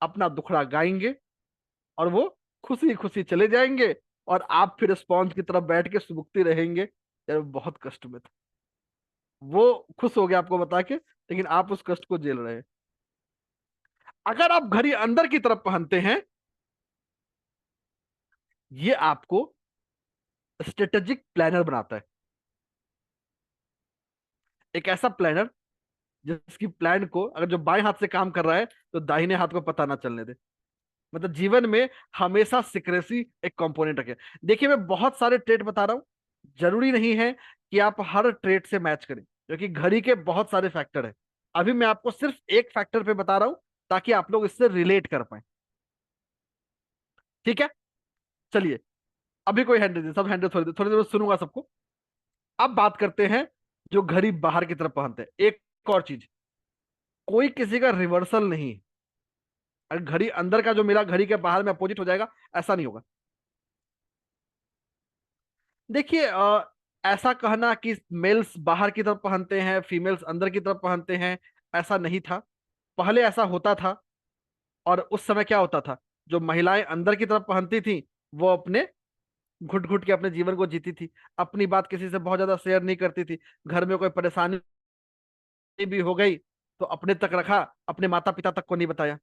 अपना दुखड़ा गाएंगे और वो खुशी खुशी चले जाएंगे, और आप फिर स्पॉन्ज की तरफ बैठ के सुबकते रहेंगे, यार वो बहुत कष्ट में था, वो खुश हो गया आपको बता के, लेकिन आप उस कष्ट को झेल रहे हैं। अगर आप घड़ी अंदर की तरफ पहनते हैं, ये आपको स्ट्रेटेजिक प्लानर बनाता है, एक ऐसा प्लानर जिसकी प्लान को अगर जो बाएं हाथ से काम कर रहा है तो दाहिने हाथ को पता ना चलने दे। मतलब जीवन में हमेशा सिक्रेसी एक कंपोनेंट रखे। देखिए, मैं बहुत सारे ट्रेड बता रहा हूं, जरूरी नहीं है कि आप हर ट्रेड से मैच करें, क्योंकि घड़ी के बहुत सारे फैक्टर है। अभी मैं आपको सिर्फ एक फैक्टर पे बता रहा हूं ताकि आप लोग इससे रिलेट कर पाए, ठीक है? चलिए, अभी कोई हैंड नहीं, सब हैंड थोड़ी देर में सुनूंगा सबको। अब बात करते हैं जो घड़ी बाहर की तरफ पहनते हैं। एक और चीज, कोई किसी का रिवर्सल नहीं है। अगर घड़ी अंदर का जो मिला घड़ी के बाहर में अपोजिट हो जाएगा, ऐसा नहीं होगा। देखिए, ऐसा कहना कि मेल्स बाहर की तरफ पहनते हैं, फीमेल्स अंदर की तरफ पहनते हैं, ऐसा नहीं था। पहले ऐसा होता था, और उस समय क्या होता था, जो महिलाएं अंदर की तरफ पहनती थी वो अपने घुट घुट के अपने जीवन को जीती थी, अपनी बात किसी से बहुत ज्यादा शेयर नहीं करती थी। घर में कोई परेशानी भी हो गई तो अपने तक रखा, अपने माता पिता तक को नहीं बताया।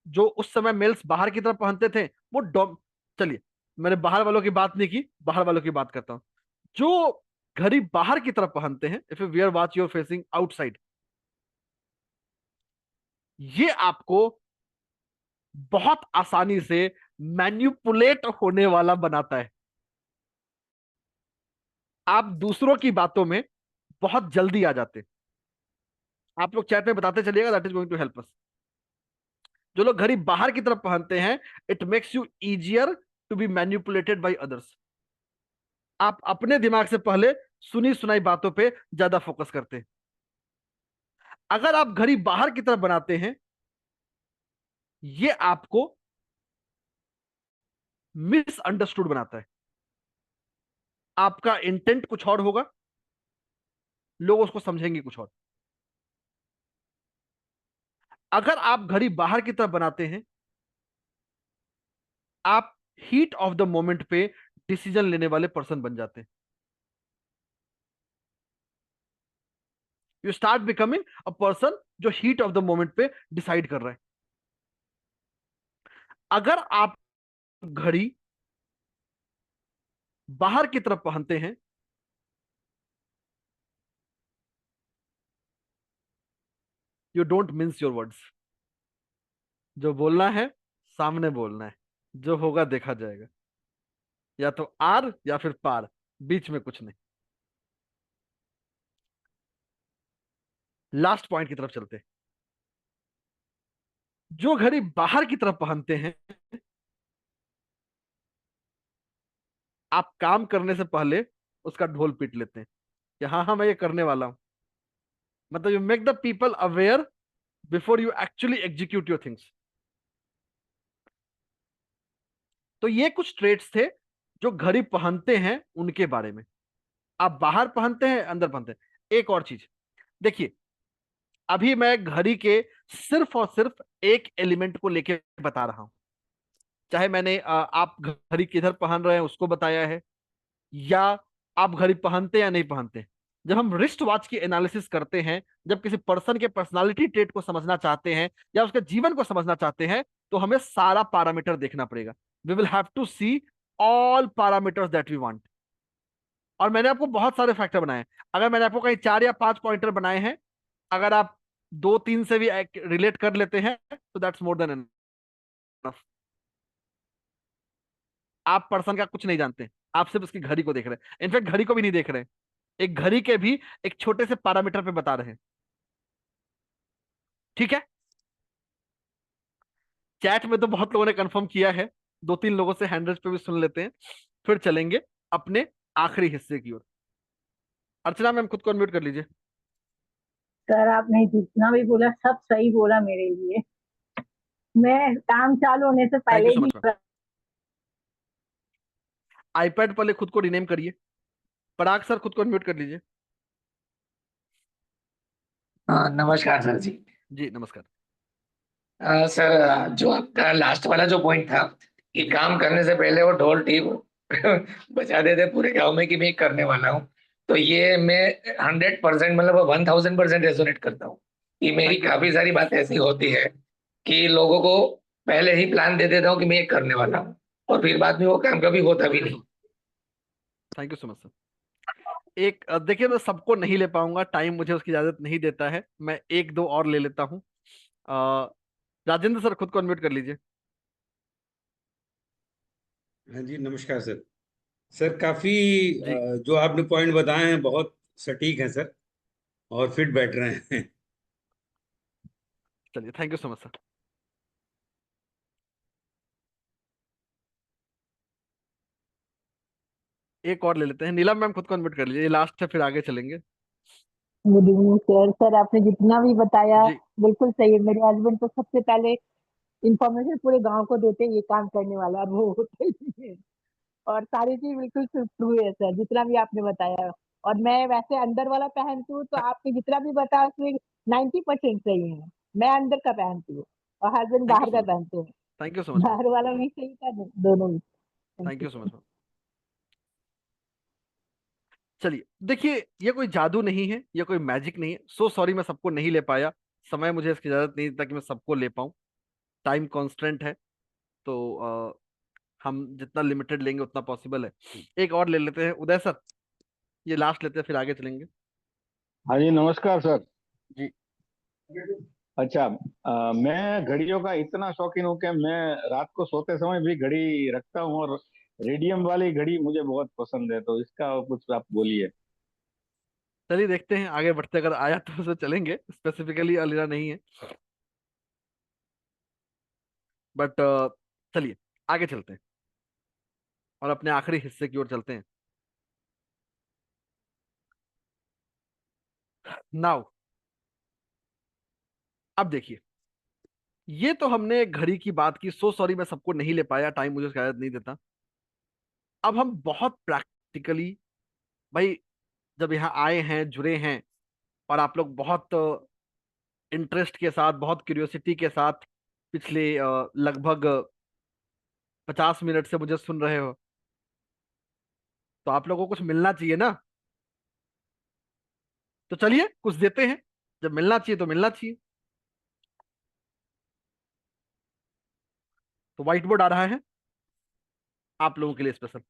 जो उस समय मेल्स बाहर की तरफ पहनते थे वो डॉम चलिए, मैंने बाहर वालों की बात नहीं की, बाहर वालों की बात करता हूं। जो घड़ी बाहर की तरफ पहनते हैं, if you wear watch you're facing outside, ये आपको बहुत आसानी से मैन्युपुलेट होने वाला बनाता है। आप दूसरों की बातों में बहुत जल्दी आ जाते हैं। आप लोग चैट में बताते चलिएगा, that is going to help us. जो लोग घड़ी बाहर की तरफ पहनते हैं, it makes you easier to be manipulated by others. आप अपने दिमाग से पहले सुनी सुनाई बातों पे ज्यादा फोकस करते हैं। अगर आप घड़ी बाहर की तरफ बनाते हैं, ये आपको मिसअंडरस्टूड बनाता है। आपका इंटेंट कुछ और होगा, लोग उसको समझेंगे कुछ और। अगर आप घड़ी बाहर की तरफ बनाते हैं, आप हीट ऑफ द मोमेंट पे डिसीजन लेने वाले पर्सन बन जाते हैं। You start becoming a person जो हीट ऑफ द मोमेंट पे डिसाइड कर रहा है। अगर आप घड़ी बाहर की तरफ पहनते हैं, you don't mince your words. जो बोलना है सामने बोलना है, जो होगा देखा जाएगा, या तो आर या फिर पार, बीच में कुछ नहीं। लास्ट पॉइंट की तरफ चलते हैं। जो घड़ी बाहर की तरफ पहनते हैं, आप काम करने से पहले उसका ढोल पीट लेते हैं कि हाँ हाँ मैं ये करने वाला हूं। मतलब you make the people aware before you actually execute your things. तो ये कुछ ट्रेड्स थे जो घड़ी पहनते हैं उनके बारे में। आप बाहर पहनते हैं, अंदर पहनते हैं। एक और चीज देखिए, अभी मैं घड़ी के सिर्फ और सिर्फ एक एलिमेंट को लेके बता रहा हूं। चाहे मैंने आप घड़ी किधर पहन रहे हैं उसको बताया है, या आप घड़ी पहनते या नहीं पहनते। जब हम रिस्ट वॉच की एनालिसिस करते हैं, जब किसी पर्सन के पर्सनालिटी ट्रेट को समझना चाहते हैं या उसके जीवन को समझना चाहते हैं, तो हमें सारा पैरामीटर देखना पड़ेगा। We will have to see all parameters that we want. और मैंने आपको बहुत सारे फैक्टर बनाए। अगर मैंने आपको कहीं 4 या 5 पॉइंटर बनाए हैं, अगर आप 2-3 से भी रिलेट कर लेते हैं तो दैट्स मोर देन एनफ। आप पर्सन का कुछ नहीं जानते, आप सिर्फ उसकी घड़ी को देख रहे हैं। इनफैक्ट घड़ी को भी नहीं देख रहे हैं, एक घड़ी के भी एक छोटे से पैरामीटर पे बता रहे हैं। ठीक है, चैट में तो बहुत लोगों ने कंफर्म किया है, 2-3 लोगों से हैंड रेज पे भी सुन लेते हैं, फिर चलेंगे अपने आखिरी हिस्से की ओर। अर्चना मैम खुद को अनम्यूट कर लीजिए। सर आपने जितना भी बोला सब सही बोला मेरे लिए। मैं काम चालू होने से थैंक पहले you so he much ma'am. IPad पहले खुद को रिनेम करिए। पराग सर खुद को अनम्यूट कर लीजिए। हाँ, नमस्कार सर जी। जी नमस्कार। सर, जो आपका लास्ट वाला जो पॉइंट था कि काम करने से पहले वो ढोल टीप बजा देते पूरे गांव में कि मैं करने वाला हूँ, तो ये मैं 100% मतलब 1000% रेजोनेट करता हूँ कि मेरी थैंक यू सो काफी मच। सारी बातें ऐसी होती है कि लोगों को पहले ही प्लान दे देता हूँ कि मैं ये करने वाला हूँ, और फिर बाद में वो काम कभी होता भी नहीं। Thank you so much sir. एक देखिए, मैं सबको नहीं ले पाऊंगा, टाइम मुझे उसकी इजाजत नहीं देता है, मैं एक दो और ले लेता हूँ। राजेंद्र सर खुद को अनम्यूट कर लीजिए। हाँ जी, नमस्कार सर। सर काफी जी जो आपने पॉइंट बताए हैं बहुत सटीक हैं सर, और फिट बैठ रहे हैं। चलिए, thank you so much sir. एक और ले लेते हैं, नीलम मैम खुद को अनम्यूट कर लीजिए, ये लास्ट है फिर आगे चलेंगे। Good evening sir. सर आपने जितना भी बताया जी बिल्कुल सही है। मेरे हस्बैंड तो सबसे पहले इंफॉर्मेशन पूरे गांव को देते हैं ये काम करने वाला है, और वो होते ही है। और सारी चीज बिल्कुल ट्रू है सर, जितना भी आपने बताया। और मैं वैसे अंदर वाला पहनती हूँ, तो आपने जितना भी बताया उसमें 90% सही है। मैं अंदर का पहनती हूँ और हस्बैंड थैंक यू बाहर सो का मच। पहनते हैं। Thank you so much ma'am. बाहर वाला भी सही था, दोनों भी। Thank thank you you so sir. Much ma'am. चलिए देखिए, ये कोई जादू नहीं है, ये कोई मैजिक नहीं है। सो सॉरी मैं सबको नहीं ले पाया, समय मुझे इसकी इजाजत नहीं देता कि मैं सबको ले पाऊँ, टाइम कॉन्स्टेंट है। तो हम जितना लिमिटेड लेंगे उतना पॉसिबल है। एक और ले लेते हैं, उदय सर, ये लास्ट लेते हैं फिर आगे चलेंगे। हाँ जी, नमस्कार सर। जी अच्छा, मैं घड़ियों का इतना शौकीन हूँ कि मैं रात को सोते समय भी घड़ी रखता हूँ, और रेडियम वाली घड़ी मुझे बहुत पसंद है, तो इसका कुछ आप बोलिए। चलिए देखते हैं, आगे बढ़ते अगर आया तो उसे चलेंगे, स्पेसिफिकली अलीरा नहीं है, बट चलिए आगे चलते हैं और अपने आखिरी हिस्से की ओर चलते हैं। नाउ अब देखिए, ये तो हमने घड़ी की बात की, सो सॉरी मैं सबको नहीं ले पाया, टाइम मुझे शायद नहीं देता। अब हम बहुत प्रैक्टिकली, भाई जब यहाँ आए हैं, जुड़े हैं, और आप लोग बहुत इंटरेस्ट के साथ, बहुत क्यूरियोसिटी के साथ पिछले लगभग 50 मिनट से मुझे सुन रहे हो, तो आप लोगों को कुछ मिलना चाहिए ना। तो चलिए कुछ देते हैं, जब मिलना चाहिए तो मिलना चाहिए। तो व्हाइट बोर्ड आ रहा है आप लोगों के लिए स्पेशल।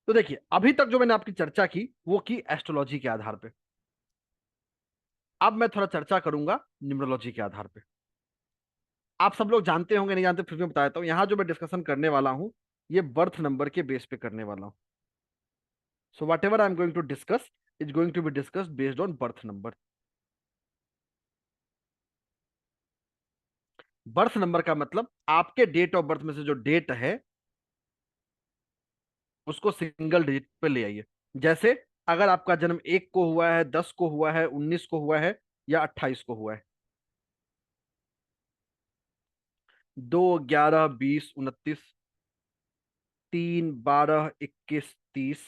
तो देखिए, अभी तक जो मैंने आपकी चर्चा की वो की एस्ट्रोलॉजी के आधार पे। अब मैं थोड़ा चर्चा करूंगा न्यूमरोलॉजी के आधार पे। आप सब लोग जानते होंगे, नहीं जानते फिर भी बताता हूँ, यहाँ जो मैं डिस्कशन करने वाला हूँ ये बर्थ नंबर के बेस पे करने वाला हूँ। So whatever I am going to discuss is going to be discussed based on birth number. Birth number का मतलब आपके डेट ऑफ बर्थ में से जो डेट है उसको सिंगल डिजिट पे ले आइए। जैसे अगर आपका जन्म 1 को हुआ है, 10 को हुआ है, 19 को हुआ है, या 28 को हुआ है, 2, 11, 20, 29, 3, 12, 21, 30,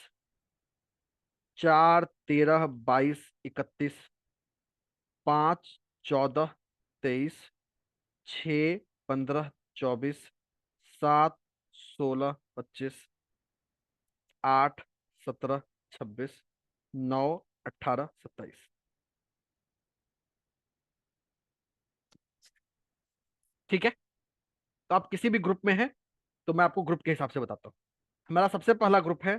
4, 13, 22, 31, 5, 14, 23, 6, 15, 24, 7, 16, 25, 8, 17, 26, 9, 18, 27। ठीक है, तो आप किसी भी ग्रुप में हैं तो मैं आपको ग्रुप के हिसाब से बताता हूँ। हमारा सबसे पहला ग्रुप है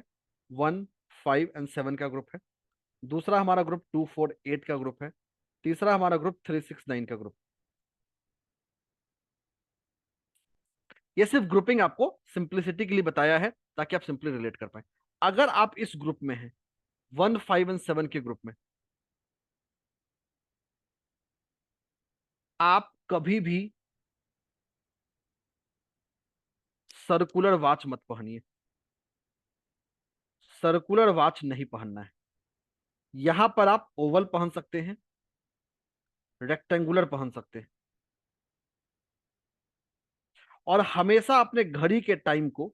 1, 5 एंड 7 का ग्रुप है। दूसरा हमारा ग्रुप 2, 4, 8 का ग्रुप है। तीसरा हमारा ग्रुप 369 का ग्रुप। ये सिर्फ ग्रुपिंग आपको सिंप्लिसिटी के लिए बताया है ताकि आप सिंपली रिलेट कर पाए। अगर आप इस ग्रुप में हैं 1, 5 और 7 के ग्रुप में, आप कभी भी सर्कुलर वॉच मत पहनिए। सर्कुलर वॉच नहीं पहनना है। यहां पर आप ओवल पहन सकते हैं, रेक्टेंगुलर पहन सकते हैं, और हमेशा अपने घड़ी के टाइम को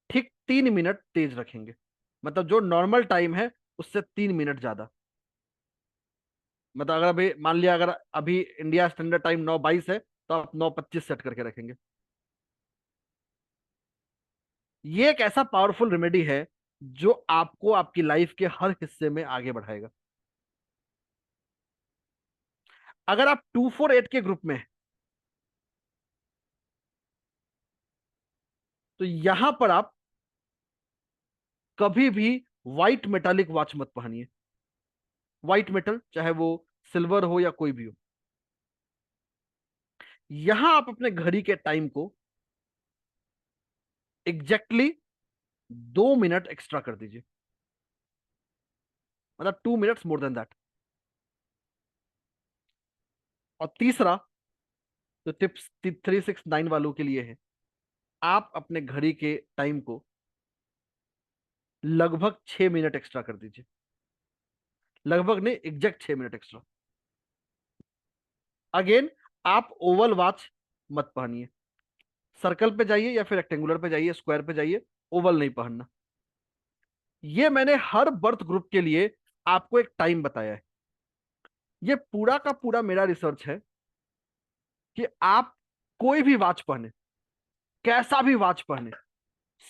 ठीक 3 मिनट तेज रखेंगे। मतलब जो नॉर्मल टाइम है उससे 3 मिनट ज्यादा। मतलब अगर अभी मान लिया अगर अभी इंडिया स्टैंडर्ड टाइम 9:22 है तो आप 9:25 सेट करके रखेंगे। ये एक ऐसा पावरफुल रेमेडी है जो आपको आपकी लाइफ के हर हिस्से में आगे बढ़ाएगा। अगर आप 248 के ग्रुप में हैं तो यहां पर आप कभी भी व्हाइट मेटालिक वॉच मत पहनिए। व्हाइट मेटल चाहे वो सिल्वर हो या कोई भी हो। यहां आप अपने घड़ी के टाइम को एग्जैक्टली 2 मिनट एक्स्ट्रा कर दीजिए। मतलब 2 मिनट्स मोर देन दैट। और तीसरा तो टिप्स 369 वालों के लिए है, आप अपने घड़ी के टाइम को लगभग 6 मिनट एक्स्ट्रा कर दीजिए। लगभग नहीं, एग्जैक्ट 6 मिनट एक्स्ट्रा। अगेन आप ओवल वॉच मत पहनिए। सर्कल पे जाइए या फिर रेक्टेंगुलर पे जाइए, स्क्वायर पे जाइए, ओवल नहीं पहनना। ये मैंने हर बर्थ ग्रुप के लिए आपको एक टाइम बताया है। ये पूरा का पूरा मेरा रिसर्च है कि आप कोई भी वॉच पहने, कैसा भी वॉच पहने,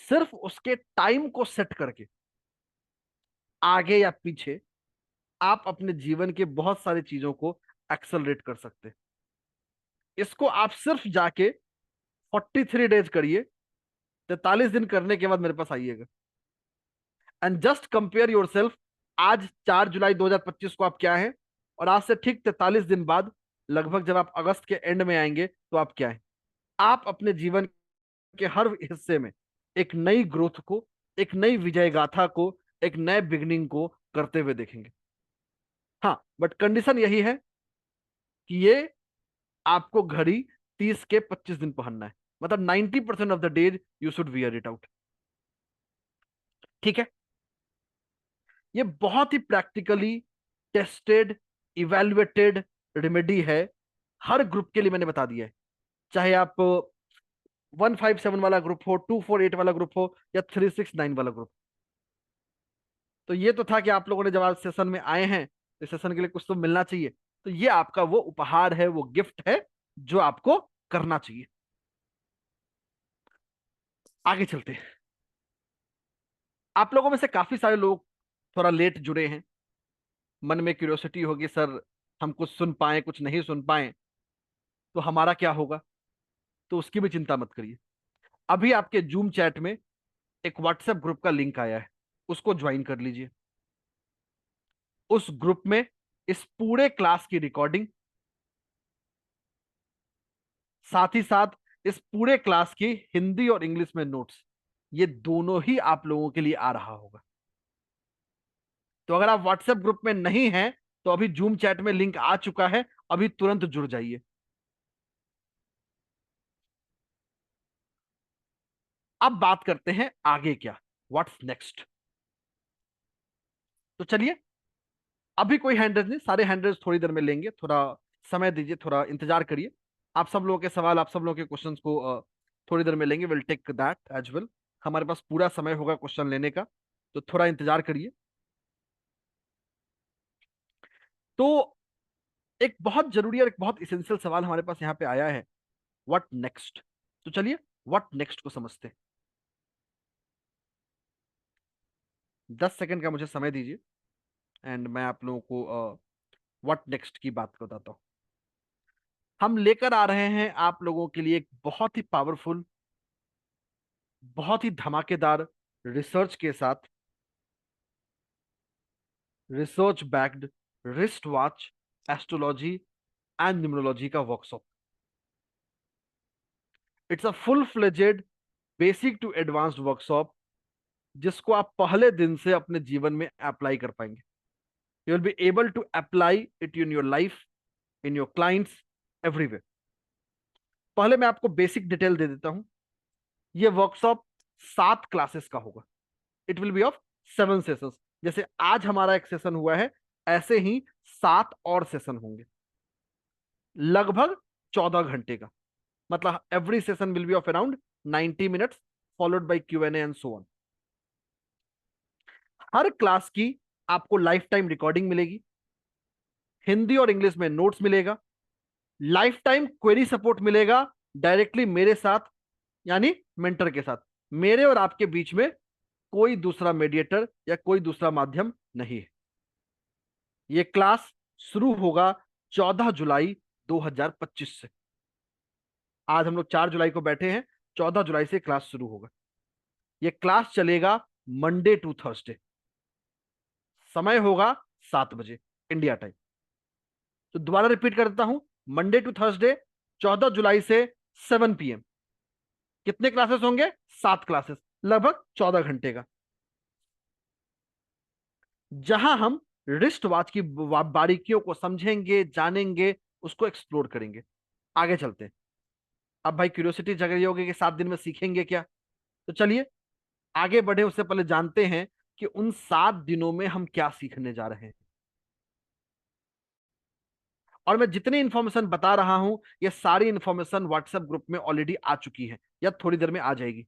सिर्फ उसके टाइम को सेट करके आगे या पीछे आप अपने जीवन के बहुत सारी चीजों को एक्सेलरेट कर सकते हैं। इसको आप सिर्फ जाके 43 डेज करिए। 43 दिन करने के बाद मेरे पास आइएगा and just compare your self. आज 4 जुलाई 2025 को आप क्या हैं और आज से ठीक 43 दिन बाद लगभग जब आप अगस्त के एंड में आएंगे तो आप क्या हैं। आप अपने जीवन के हर हिस्से में एक नई ग्रोथ को, एक नई विजय गाथा को, एक नए बिगनिंग को करते हुए देखेंगे। हाँ, बट कंडीशन यही है कि ये आपको घड़ी 30 के 25 दिन पहनना है। मतलब 90% of the days you should wear it out. ठीक है, ये बहुत ही प्रैक्टिकली टेस्टेड, इवेल्युएटेड रेमेडी है। हर ग्रुप के लिए मैंने बता दिया है, चाहे आप 157 वाला ग्रुप हो, 248 वाला ग्रुप हो या 369 वाला ग्रुप। तो ये तो था कि आप लोगों ने जब आज सेशन में आए हैं इस सेशन के लिए कुछ तो मिलना चाहिए। तो ये आपका वो उपहार है, वो गिफ्ट है जो आपको करना चाहिए। आगे चलते हैं। आप लोगों में से काफी सारे लोग थोड़ा लेट जुड़े हैं। मन में क्यूरियोसिटी होगी, सर हम कुछ सुन पाए, कुछ नहीं सुन पाए तो हमारा क्या होगा। तो उसकी भी चिंता मत करिए। अभी आपके जूम चैट में एक व्हाट्सएप ग्रुप का लिंक आया है, उसको ज्वाइन कर लीजिए। उस ग्रुप में इस पूरे क्लास की रिकॉर्डिंग, साथ ही साथ इस पूरे क्लास की हिंदी और इंग्लिश में नोट्स, ये दोनों ही आप लोगों के लिए आ रहा होगा। तो अगर आप व्हाट्सएप ग्रुप में नहीं हैं तो अभी जूम चैट में लिंक आ चुका है, अभी तुरंत जुड़ जाइए। अब बात करते हैं आगे क्या, व्हाट्स नेक्स्ट। तो चलिए, अभी कोई हैंडल्स नहीं, सारे हैंडल्स थोड़ी देर में लेंगे। थोड़ा समय दीजिए, थोड़ा इंतजार करिए। आप सब लोगों के सवाल, आप सब लोगों के क्वेश्चंस को थोड़ी देर में लेंगे। Will take that as well. हमारे पास पूरा समय होगा क्वेश्चन लेने का, तो थोड़ा इंतजार करिए। तो एक बहुत जरूरी और एक बहुत इसेंशियल सवाल हमारे पास यहाँ पे आया है, व्हाट नेक्स्ट। तो चलिए व्हाट नेक्स्ट को समझते हैं। 10 सेकंड का मुझे समय दीजिए एंड मैं आप लोगों को व्हाट नेक्स्ट की बात बताता हूं। हम लेकर आ रहे हैं आप लोगों के लिए एक बहुत ही पावरफुल, बहुत ही धमाकेदार रिसर्च के साथ, research backed wrist watch, astrology and numerology का workshop. It's a full fledged basic to advanced workshop जिसको आप पहले दिन से अपने जीवन में अप्लाई कर पाएंगे। You will be able to apply it in your life, in your clients, everywhere. पहले मैं आपको बेसिक डिटेल दे देता हूं। ये वर्कशॉप 7 क्लासेस का होगा। It will be of 7 sessions. जैसे आज हमारा एक सेशन हुआ है, ऐसे ही 7 और सेशन होंगे, लगभग 14 घंटे का। मतलब every session will be of around 90 minutes followed by Q&A and so on. Her class की आपको लाइफ टाइम रिकॉर्डिंग मिलेगी, हिंदी और इंग्लिश में नोट्स मिलेगा, लाइफ टाइम क्वेरी सपोर्ट मिलेगा डायरेक्टली मेरे साथ, यानी मेंटर के साथ। मेरे और आपके बीच में कोई दूसरा मीडिएटर या कोई दूसरा माध्यम नहीं है। यह क्लास शुरू होगा 14 जुलाई 2025 से। आज हम लोग 4 जुलाई को बैठे हैं, 14 जुलाई से क्लास शुरू होगा। यह क्लास चलेगा मंडे टू थर्सडे। समय होगा 7 बजे इंडिया टाइम। तो दोबारा रिपीट कर देता हूं, मंडे टू थर्सडे 14 जुलाई से 7 PM। कितने क्लासेस होंगे? 7 क्लासेस, लगभग 14 घंटे का, जहां हम रिस्ट वॉच की बारीकियों को समझेंगे, जानेंगे, उसको एक्सप्लोर करेंगे। आगे चलते हैं। अब भाई क्यूरियोसिटी जग रही होगी कि 7 दिन में सीखेंगे क्या, तो चलिए आगे बढ़े। उससे पहले जानते हैं कि उन 7 दिनों में हम क्या सीखने जा रहे हैं। और मैं जितनी इंफॉर्मेशन बता रहा हूं, ये सारी इंफॉर्मेशन व्हाट्सएप ग्रुप में ऑलरेडी आ चुकी है या थोड़ी देर में आ जाएगी।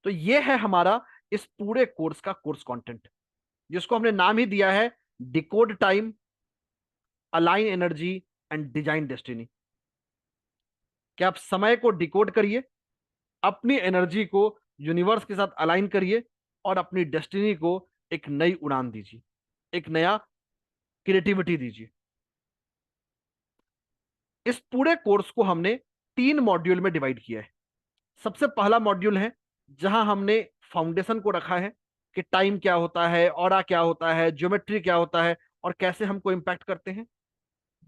तो ये है हमारा इस पूरे कोर्स का कोर्स कंटेंट, जिसको हमने नाम ही दिया है decode time, align energy and design destiny. कि आप समय को डिकोड करिए, अपनी एनर्जी को यूनिवर्स के साथ अलाइन करिए और अपनी डेस्टिनी को एक नई उड़ान दीजिए, एक नया क्रिएटिविटी दीजिए। इस पूरे कोर्स को हमने 3 मॉड्यूल में डिवाइड किया है। सबसे पहला मॉड्यूल है जहां हमने फाउंडेशन को रखा है कि टाइम क्या होता है, ऑरा क्या होता है, ज्योमेट्री क्या होता है और कैसे हमको इंपैक्ट करते हैं।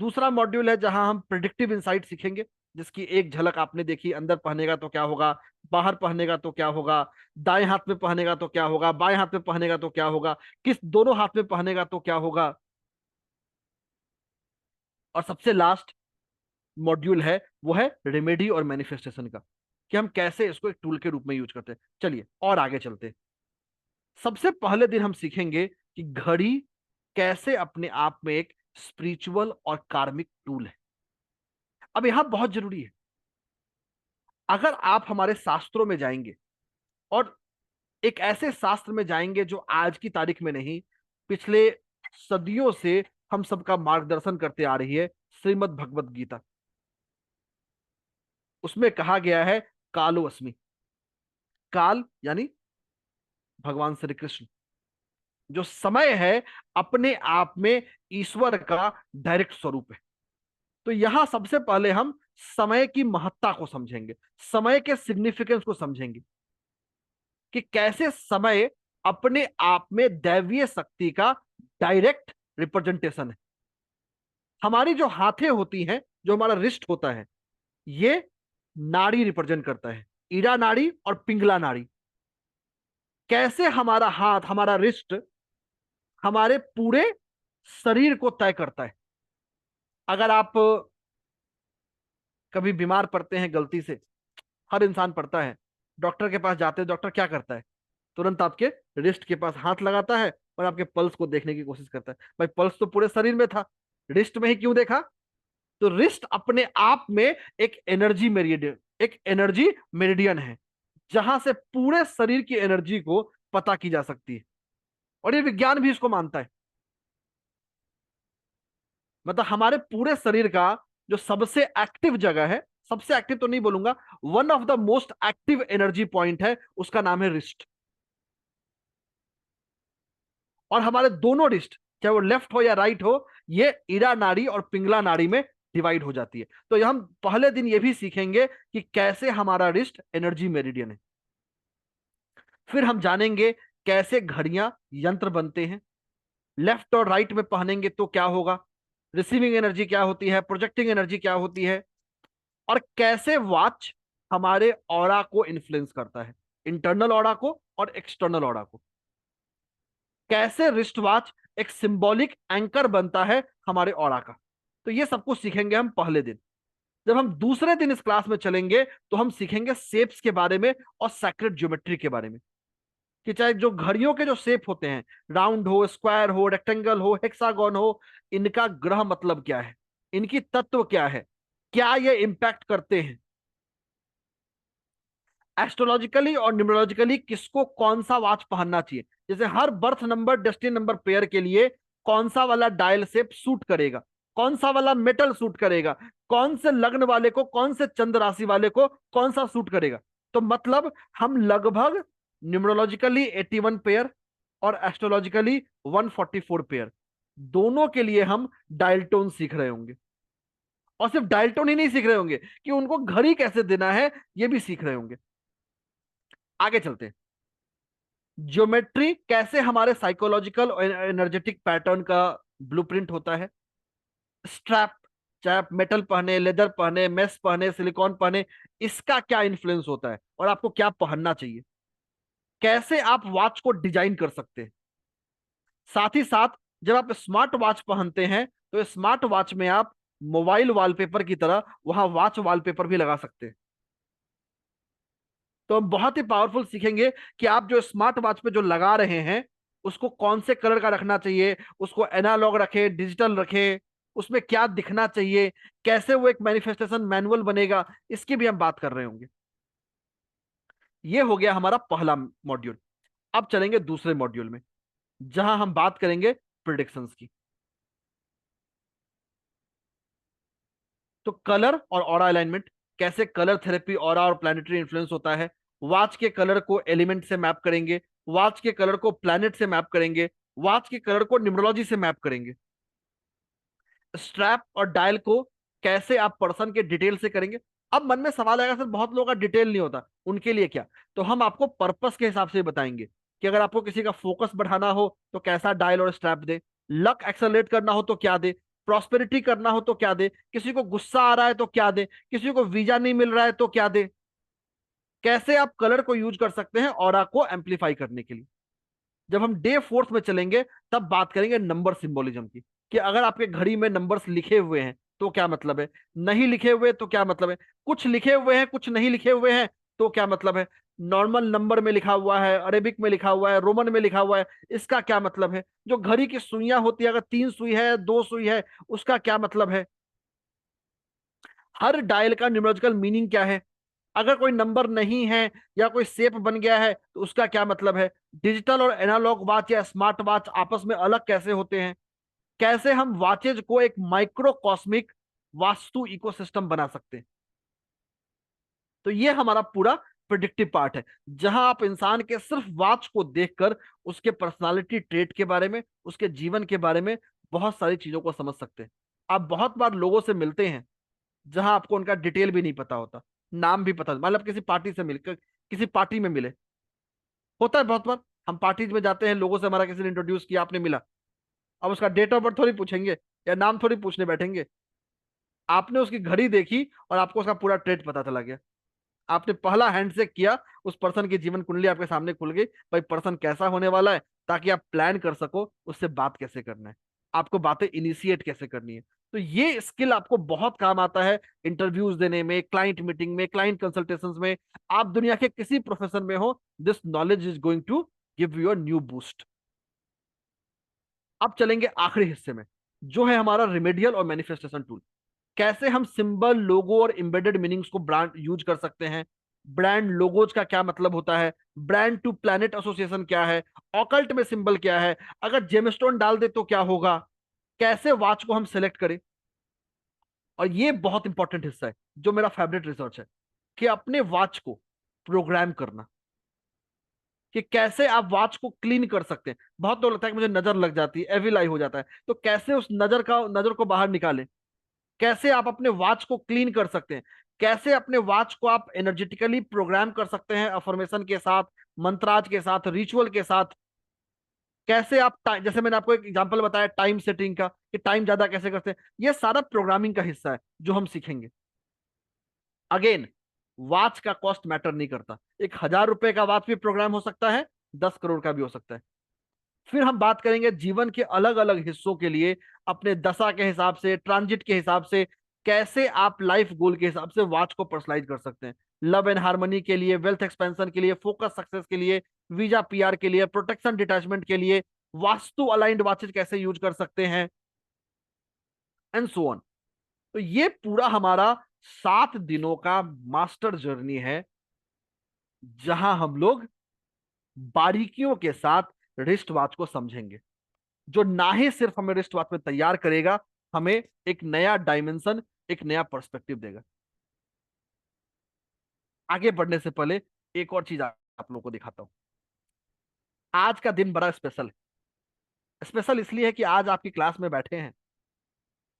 दूसरा मॉड्यूल है जहां हम प्रेडिक्टिव इंसाइट सीखेंगे, जिसकी एक झलक आपने देखी। अंदर पहनेगा तो क्या होगा, बाहर पहनेगा तो क्या होगा, दाएं हाथ में पहनेगा तो क्या होगा, बाएं हाथ में पहनेगा तो क्या होगा, किस दोनों हाथ में पहनेगा तो क्या होगा। और सबसे लास्ट मॉड्यूल है वो है रेमेडी और मैनिफेस्टेशन का, कि हम कैसे इसको एक टूल के रूप में यूज करते हैं। चलिए और आगे चलते हैं। सबसे पहले दिन हम सीखेंगे कि घड़ी कैसे अपने आप में एक स्पिरिचुअल और कार्मिक टूल है। अब यहां बहुत जरूरी है, अगर आप हमारे शास्त्रों में जाएंगे और एक ऐसे शास्त्र में जाएंगे जो आज की तारीख में नहीं, पिछले सदियों से हम सबका मार्गदर्शन करते आ रही है, श्रीमद् भगवत गीता। उसमें कहा गया है कालो अस्मि। काल यानी भगवान श्री कृष्ण। जो समय है अपने आप में ईश्वर का डायरेक्ट स्वरूप है। तो यहां सबसे पहले हम समय की महत्ता को समझेंगे, समय के सिग्निफिकेंस को समझेंगे कि कैसे समय अपने आप में दैवीय शक्ति का डायरेक्ट रिप्रेजेंटेशन है। हमारी जो हाथें होती हैं, जो हमारा रिस्ट होता है, ये नाड़ी रिप्रेजेंट करता है, ईड़ा नाड़ी और पिंगला नाड़ी। कैसे हमारा हाथ, हमारा रिस्ट हमारे पूरे शरीर को तय करता है। अगर आप कभी बीमार पड़ते हैं गलती से, हर इंसान पड़ता है, डॉक्टर के पास जाते हैं, डॉक्टर क्या करता है? तुरंत आपके रिस्ट के पास हाथ लगाता है और आपके पल्स को देखने की कोशिश करता है। भाई पल्स तो पूरे शरीर में था, रिस्ट में ही क्यों देखा? तो रिस्ट अपने आप में एक एनर्जी मेरिडियन है, जहां से पूरे शरीर की एनर्जी को पता की जा सकती है। और ये विज्ञान भी इसको मानता है। मतलब हमारे पूरे शरीर का जो सबसे एक्टिव जगह है, सबसे एक्टिव तो नहीं बोलूंगा, one of the most active energy point है, उसका नाम है रिस्ट। और हमारे दोनों रिस्ट, चाहे वो लेफ्ट हो या राइट हो, ये ईड़ा नाड़ी और पिंगला नाड़ी में डिवाइड हो जाती है। तो हम पहले दिन ये भी सीखेंगे कि कैसे हमारा रिस्ट एनर्जी मेरिडियन है। फिर हम जानेंगे कैसे घड़ियां यंत्र बनते हैं, लेफ्ट और राइट में पहनेंगे तो क्या होगा, रिसीविंग एनर्जी क्या होती है, प्रोजेक्टिंग एनर्जी क्या होती है, और कैसे वॉच हमारे ऑरा को इन्फ्लुएंस करता है, इंटरनल ऑरा को और एक्सटर्नल ऑरा को। कैसे रिस्ट वॉच एक सिंबॉलिक एंकर बनता है हमारे ऑरा का। तो ये सब कुछ सीखेंगे हम पहले दिन। जब हम दूसरे दिन इस क्लास में चलेंगे तो हम सीखेंगे शेप्स के बारे में और सैक्रेड ज्योमेट्री के बारे में, कि चाहे जो घड़ियों के जो शेप होते हैं, राउंड हो, स्क्वायर हो, रेक्टेंगल हो, हेक्सागोन हो, इनका ग्रह मतलब क्या है, इनकी तत्व क्या है, क्या ये इंपैक्ट करते हैं, एस्ट्रोलॉजिकली और न्यूमरोलॉजिकली किसको कौन सा वॉच पहनना चाहिए। जैसे हर birth number destiny number pair के लिए कौन सा वाला डायल शेप सूट करेगा, कौन सा वाला मेटल सूट करेगा, कौन से लग्न वाले को, कौन से चंद्र राशि वाले को कौन सा सूट करेगा। तो मतलब हम लगभग न्यूमरोलॉजिकली 81 पेयर और एस्ट्रोलॉजिकली 144 पेयर, दोनों के लिए हम डायल टोन सीख रहे होंगे। और सिर्फ डायल टोन ही नहीं सीख रहे होंगे कि उनको घड़ी कैसे देना है, ये भी सीख रहे होंगे। आगे चलते हैं। ज्योमेट्री कैसे हमारे साइकोलॉजिकल और एनर्जेटिक पैटर्न का ब्लूप्रिंट होता है। स्ट्रैप, चाहे आप मेटल पहने, लेदर पहने, मेस पहने, सिलिकॉन पहने, इसका क्या इन्फ्लुएंस होता है और आपको क्या पहनना चाहिए। कैसे आप वॉच को डिजाइन कर सकते हैं। साथ ही साथ जब आप स्मार्ट वॉच पहनते हैं तो स्मार्ट वॉच में आप मोबाइल वॉलपेपर की तरह वहां वॉच वॉलपेपर भी लगा सकते हैं। तो हम बहुत ही पावरफुल सीखेंगे कि आप जो स्मार्ट वॉच पे जो लगा रहे हैं उसको कौन से कलर का रखना चाहिए, उसको एनालॉग रखे, डिजिटल रखे, उसमें क्या दिखना चाहिए, कैसे वो एक मैनिफेस्टेशन मैनुअल बनेगा, इसकी भी हम बात कर रहे होंगे। ये हो गया हमारा पहला मॉड्यूल। अब चलेंगे दूसरे मॉड्यूल में जहां हम बात करेंगे प्रिडिक्शंस की। तो कलर और ऑरा अलाइनमेंट, कैसे कलर थेरेपी ऑरा और प्लैनेटरी इन्फ्लुएंस होता है। वॉच के कलर को एलिमेंट से मैप करेंगे, वॉच के कलर को प्लैनेट से मैप करेंगे, वॉच के कलर को न्यूमरोलॉजी से मैप करेंगे। स्ट्रैप और डायल को कैसे आप पर्सन के डिटेल से करेंगे। अब मन में सवाल आएगा सर बहुत लोगों का डिटेल नहीं होता, उनके लिए क्या। तो हम आपको पर्पस के हिसाब से बताएंगे कि अगर आपको किसी का फोकस बढ़ाना हो तो कैसा डायल और स्ट्रैप दे, लक एक्सेलरेट करना हो तो क्या दे, प्रॉस्पेरिटी करना हो तो क्या दे, किसी को गुस्सा आ रहा है तो क्या दे, किसी को वीजा नहीं मिल रहा है तो क्या दे। कैसे आप कलर को यूज कर सकते हैं ऑरा को एम्पलीफाई करने के लिए। जब हम डे 4 में चलेंगे तब बात करेंगे नंबर सिंबोलिज्म की, कि अगर आपके घड़ी में नंबर्स लिखे हुए हैं तो क्या मतलब है, नहीं लिखे हुए तो क्या मतलब है, कुछ लिखे हुए हैं कुछ नहीं लिखे हुए हैं तो क्या मतलब है, नॉर्मल नंबर में लिखा हुआ है, अरेबिक में लिखा हुआ है, रोमन में लिखा हुआ है, इसका क्या मतलब है। जो घड़ी की सुइयां होती है, अगर 3 सुई है 2 सुई है, उसका क्या मतलब है। हर डायल का न्यूमरोलॉजिकल मीनिंग क्या है। अगर कोई नंबर नहीं है या कोई शेप बन गया है तो उसका क्या मतलब है। डिजिटल और एनालॉग वॉच या स्मार्ट वॉच आपस में अलग कैसे होते हैं। कैसे हम वॉचेज को एक माइक्रोकॉस्मिक वास्तु इकोसिस्टम बना सकते हैं। तो ये हमारा पूरा प्रिडिक्टिव पार्ट है, जहां आप इंसान के सिर्फ वॉच को देखकर उसके पर्सनालिटी ट्रेट के बारे में, उसके जीवन के बारे में बहुत सारी चीजों को समझ सकते हैं। आप बहुत बार लोगों से मिलते हैं जहां आपको उनका डिटेल भी नहीं पता होता, नाम भी पता, मतलब किसी पार्टी से मिलकर, किसी पार्टी में मिले, होता है बहुत बार। हम पार्टीज में जाते हैं, लोगों से हमारा किसी ने इंट्रोड्यूस किया, आपने मिला, अब उसका डेट ऑफ बर्थ थोड़ी पूछेंगे या नाम थोड़ी पूछने बैठेंगे। आपने उसकी घड़ी देखी और आपको उसका पूरा ट्रेड पता चला गया। आपने पहला हैंडशेक किया, उस पर्सन की जीवन कुंडली आपके सामने खुल गई, भाई पर्सन कैसा होने वाला है, ताकि आप प्लान कर सको उससे बात कैसे करना है, आपको बातें इनिशिएट कैसे करनी है। तो ये स्किल आपको बहुत काम आता है इंटरव्यूज देने में, क्लाइंट मीटिंग में, क्लाइंट कंसल्टेशंस में। आप दुनिया के किसी प्रोफेशन में हो, this knowledge is going to give you a new boost. अब चलेंगे आखिरी हिस्से में, जो है हमारा रिमेडियल और मैनिफेस्टेशन टूल। कैसे हम सिंबल, लोगो और एम्बेडेड मीनिंग्स को ब्रांड यूज कर सकते हैं। ब्रांड लोगोज का क्या मतलब होता है, ब्रांड टू प्लैनेट एसोसिएशन क्या है, ऑकल्ट में सिंबल क्या है, अगर जेमस्टोन डाल दे तो क्या होगा, कैसे वॉच को हम सेलेक्ट करें। और ये बहुत इंपॉर्टेंट हिस्सा है जो मेरा फेवरेट रिसर्च है, कि अपने वॉच को प्रोग्राम करना, कि कैसे आप वॉच को क्लीन कर सकते हैं। बहुत लोग लगता है कि मुझे नजर लग जाती है, एविल आई हो जाता है, तो कैसे उस नजर को बाहर निकालें। कैसे आप अपने वॉच को क्लीन कर सकते हैं, कैसे अपने वॉच को आप एनर्जेटिकली प्रोग्राम कर सकते हैं, अफर्मेशन के साथ, मंत्राज के साथ, रिचुअल के साथ। कैसे आप जैसे मैंने आपको एक एग्जांपल बताया टाइम सेटिंग का, कि टाइम ज्यादा कैसे करते हैं, ये सारा प्रोग्रामिंग का हिस्सा है जो हम सीखेंगे। अगेन, वॉच का कॉस्ट मैटर नहीं करता, 1,000 रुपए का वॉच भी प्रोग्राम हो सकता है, 10 करोड़ का भी हो सकता है। फिर हम बात करेंगे जीवन के अलग अलग हिस्सों के लिए अपने दशा के हिसाब से, ट्रांजिट के हिसाब से, कैसे आप लाइफ गोल के हिसाब से वॉच को पर्सनलाइज कर सकते हैं। लव एंड हार्मनी के लिए, वेल्थ एक्सपेंशन के लिए, फोकस सक्सेस के लिए, वीजा पीआर के लिए, प्रोटेक्शन डिटैचमेंट के लिए वास्तु अलाइंड वॉचेज कैसे यूज कर सकते हैं, एंड सो ऑन। तो ये पूरा हमारा 7 दिनों का मास्टर जर्नी है, जहां हम लोग बारीकियों के साथ रिस्ट वॉच को समझेंगे, जो ना ही सिर्फ हमें रिस्ट वॉच में तैयार करेगा, हमें एक नया डायमेंशन, एक नया पर्सपेक्टिव देगा। आगे बढ़ने से पहले एक और चीज आप लोगों को दिखाता हूं। आज का दिन बड़ा स्पेशल है। स्पेशल इसलिए है कि आज आपकी क्लास में बैठे हैं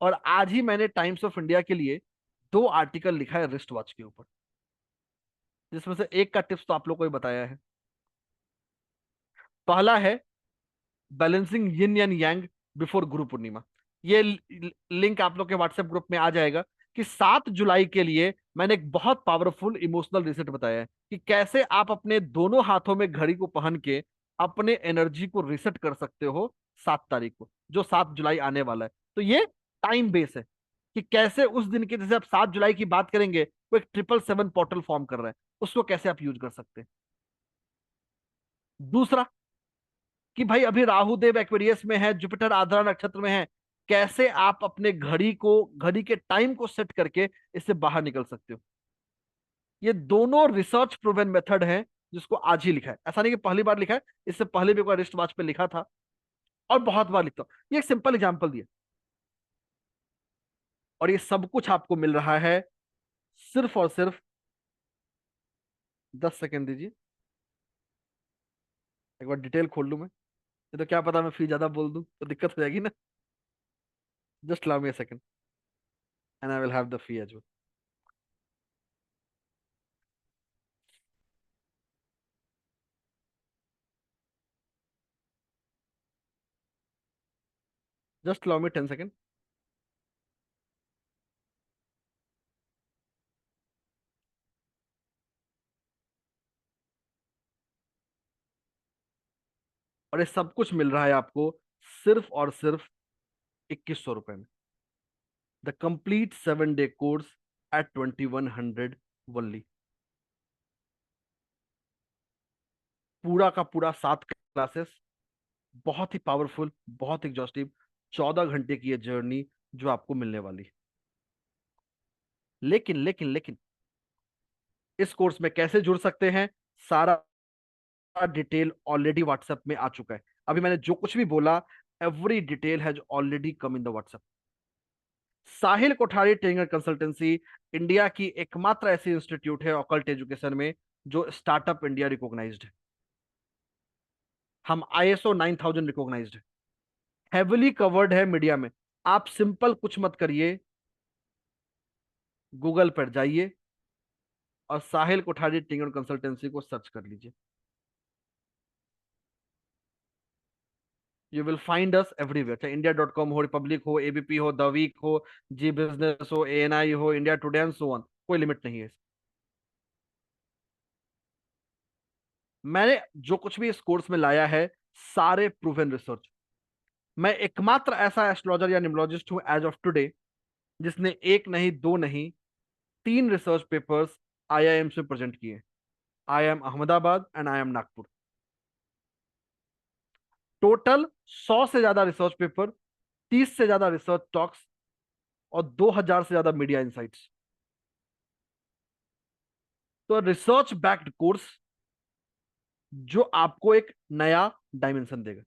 और आज ही मैंने टाइम्स ऑफ इंडिया के लिए 2 आर्टिकल लिखा है रिस्ट वॉच के ऊपर, जिसमें से एक का टिप्स तो आप लोगों को ही बताया है। पहला है balancing yin and yang before Guru Purnima. ये लिंक आप लोग के व्हाट्सएप ग्रुप में आ जाएगा कि 7 जुलाई के लिए मैंने एक बहुत पावरफुल इमोशनल रिसेट बताया है कि कैसे आप अपने दोनों हाथों में घड़ी को पहन के अपने एनर्जी को रिसेट कर सकते हो 7 तारीख को, जो 7 जुलाई आने वाला है। तो ये टाइम बेस है कि कैसे उस दिन के, जैसे आप 7 जुलाई की बात करेंगे, वो एक 777 पोर्टल फॉर्म कर रहा है, उसको कैसे आप यूज कर सकते हैं। दूसरा कि भाई अभी राहु देव एक्वेरियस में है, जुपिटर आर्द्रा नक्षत्र में है, कैसे आप अपने घड़ी के टाइम को सेट करके इससे बाहर निकल सकते हो। ये दोनों रिसर्च प्रूवन मेथड है, जिसको आज ही लिखा है। ऐसा नहीं कि पहली बार लिखा है, इससे पहले भी एक बार रिस्ट वॉच पे लिखा था और बहुत बार लिखता हूं। ये एक सिंपल एग्जांपल दिया, और ये सब कुछ आपको मिल रहा है सिर्फ और सिर्फ 10 सेकेंड दीजिए, एक बार डिटेल खोल लूं मैं, ये तो क्या पता मैं फी ज्यादा बोल दूं तो दिक्कत हो जाएगी ना। Just allow me a second and I will have the fee as well. Just allow me 10 seconds. और ये सब कुछ मिल रहा है आपको सिर्फ और सिर्फ 2100 रुपए में। The complete 7-day course eight 2100 only. पूरा का पूरा 7 क्लासेस, बहुत ही पावरफुल, बहुत एग्जॉस्टिव, 14 घंटे की ये जर्नी जो आपको मिलने वाली है। लेकिन लेकिन लेकिन इस कोर्स में कैसे जुड़ सकते हैं, सारा डिटेल ऑलरेडी व्हाट्सएप में आ चुका है। अभी मैंने जो कुछ भी बोला, every detail has already come in the WhatsApp. Sahil Kothari training consultancy India की एकमात्र ऐसी इंस्टीट्यूट है ऑकल्ट एजुकेशन में जो स्टार्टअप इंडिया रिकॉग्नाइज्ड है। हम ISO 9000 रिकॉग्नाइज्ड है, हेविली कवर्ड है मीडिया में। आप सिंपल कुछ मत करिए, गूगल पर जाइए और साहिल कोठारी ट्रेनिंग कंसल्टेंसी को सर्च कर लीजिए। You will find us everywhere, चाहे india.com हो, रिपब्लिक हो, ABP हो, द वीक हो, जी बिजनेस हो, ANI हो, India today and so on, कोई लिमिट नहीं है। मैंने जो कुछ भी इस कोर्स में लाया है सारे प्रूवन रिसर्च। मैं एकमात्र ऐसा एस्ट्रोलॉजर या न्यूमरोलॉजिस्ट हूं एज ऑफ टुडे जिसने 1 नहीं 2 नहीं 3 रिसर्च पेपर्स IIM से प्रेजेंट किए। IIM Ahmedabad and IIM Nagpur. Total 100 से ज्यादा रिसर्च पेपर, 30 से ज्यादा रिसर्च टॉक्स और 2000 से ज्यादा मीडिया इंसाइट्स। तो रिसर्च बैक्ड कोर्स जो आपको एक नया डायमेंशन देगा,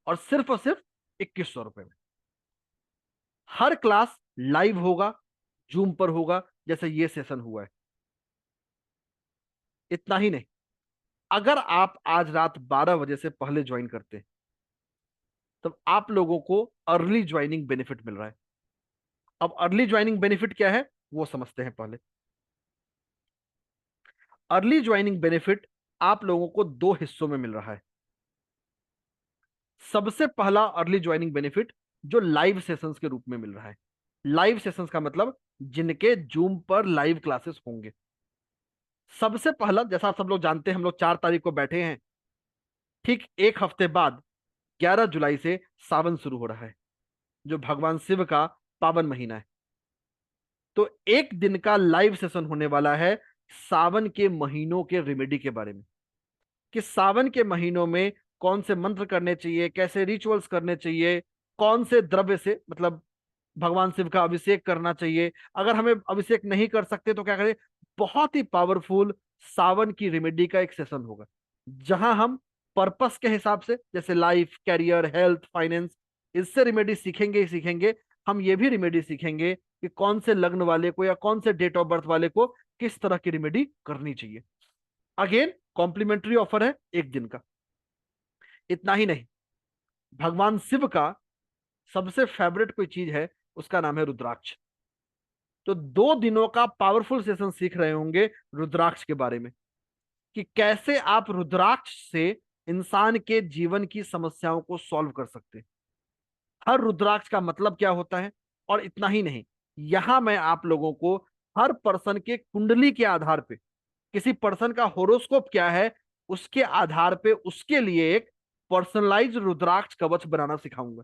और सिर्फ 2100 रुपए में। हर क्लास लाइव होगा, जूम पर होगा, जैसे ये सेशन हुआ है। इतना ही नहीं, अगर आप आज रात 12 बजे से पहले ज्वाइन करते हैं तब आप लोगों को अर्ली ज्वाइनिंग बेनिफिट मिल रहा है। अब अर्ली ज्वाइनिंग बेनिफिट क्या है वो समझते हैं पहले। अर्ली ज्वाइनिंग बेनिफिट आप लोगों को 2 हिस्सों में मिल रहा है। सबसे पहला अर्ली ज्वाइनिंग बेनिफिट जो लाइव सेशंस के रूप में मिल रहा है। लाइव सेशंस का मतलब जिनके जूम पर लाइव क्लासेस होंगे। सबसे पहला, जैसा आप सब लोग जानते हैं, हम लोग 4 तारीख को बैठे हैं, ठीक एक हफ्ते बाद 11 जुलाई से सावन शुरू हो रहा है, जो भगवान शिव का पावन महीना है। तो एक दिन का लाइव सेशन होने वाला है सावन के महीनों के रेमेडी के बारे में, कि सावन के महीनों में कौन से मंत्र करने चाहिए, कैसे रिचुअल्स करने चाहिए, कौन से द्रव्य से मतलब भगवान शिव का अभिषेक करना चाहिए, अगर हमें अभिषेक नहीं कर सकते तो क्या करें। बहुत ही पावरफुल सावन की रेमेडी का एक सेशन होगा, जहां हम पर्पस के हिसाब से, जैसे लाइफ, कैरियर, हेल्थ, फाइनेंस, इससे रेमेडी सीखेंगे ही सीखेंगे। हम ये भी रेमेडी सीखेंगे कि कौन से लग्न वाले को या कौन से डेट ऑफ बर्थ वाले को किस तरह की रेमेडी करनी चाहिए। अगेन कॉम्प्लीमेंट्री ऑफर है एक दिन का। इतना ही नहीं, भगवान शिव का सबसे फेवरेट कोई चीज है, उसका नाम है रुद्राक्ष। तो 2 दिनों का पावरफुल सेशन सीख रहे होंगे रुद्राक्ष के बारे में, कि कैसे आप रुद्राक्ष से इंसान के जीवन की समस्याओं को सॉल्व कर सकते हैं। हर रुद्राक्ष का मतलब क्या होता है, और इतना ही नहीं, यहां मैं आप लोगों को हर पर्सन के कुंडली के आधार पे, किसी पर्सन का होरोस्कोप क्या है उसके आधार पे उसके लिए एक पर्सनलाइज रुद्राक्ष कवच बनाना सिखाऊंगा,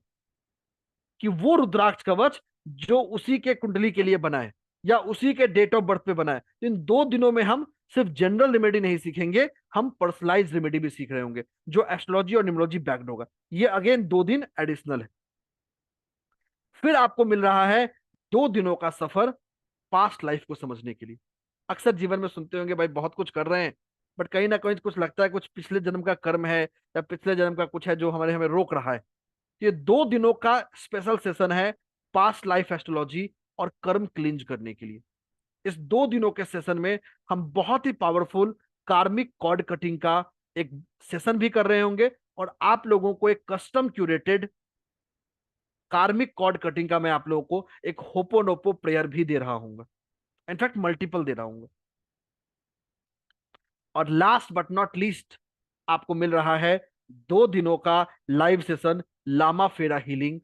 कि वो रुद्राक्ष कवच जो उसी के कुंडली के लिए बना है या उसी के डेट ऑफ बर्थ पे बना है। तो इन 2 दिनों में हम सिर्फ जनरल रेमेडी नहीं सीखेंगे, हम पर्सनलाइज रेमेडी भी सीख रहे होंगे, जो एस्ट्रोलॉजी और न्यूमरोलॉजी बैक्ड होगा। ये अगेन 2 दिन एडिशनल है। फिर आपको मिल रहा है 2 दिनों का सफर पास्ट लाइफ को समझने के लिए। अक्सर जीवन में सुनते होंगे भाई बहुत कुछ कर रहे हैं, बट कहीं ना कहीं कुछ लगता है कुछ पिछले जन्म का कर्म है या पिछले जन्म का कुछ है जो हमें रोक रहा है। ये 2 दिनों का स्पेशल सेशन है पास्ट लाइफ एस्ट्रोलॉजी और कर्म क्लींज करने के लिए। इस 2 दिनों के सेशन में हम बहुत ही पावरफुल कार्मिक कॉर्ड कटिंग का एक सेशन भी कर रहे होंगे, और आप लोगों को एक कस्टम क्यूरेटेड कार्मिक कॉर्ड कटिंग का मैं आप लोगों को एक होपोनोपो प्रेयर भी दे रहा हूंगा, इनफैक्ट मल्टीपल दे रहा हूंगा। और लास्ट बट नॉट लीस्ट आपको मिल रहा है 2 दिनों का लाइव सेशन लामा फेरा healing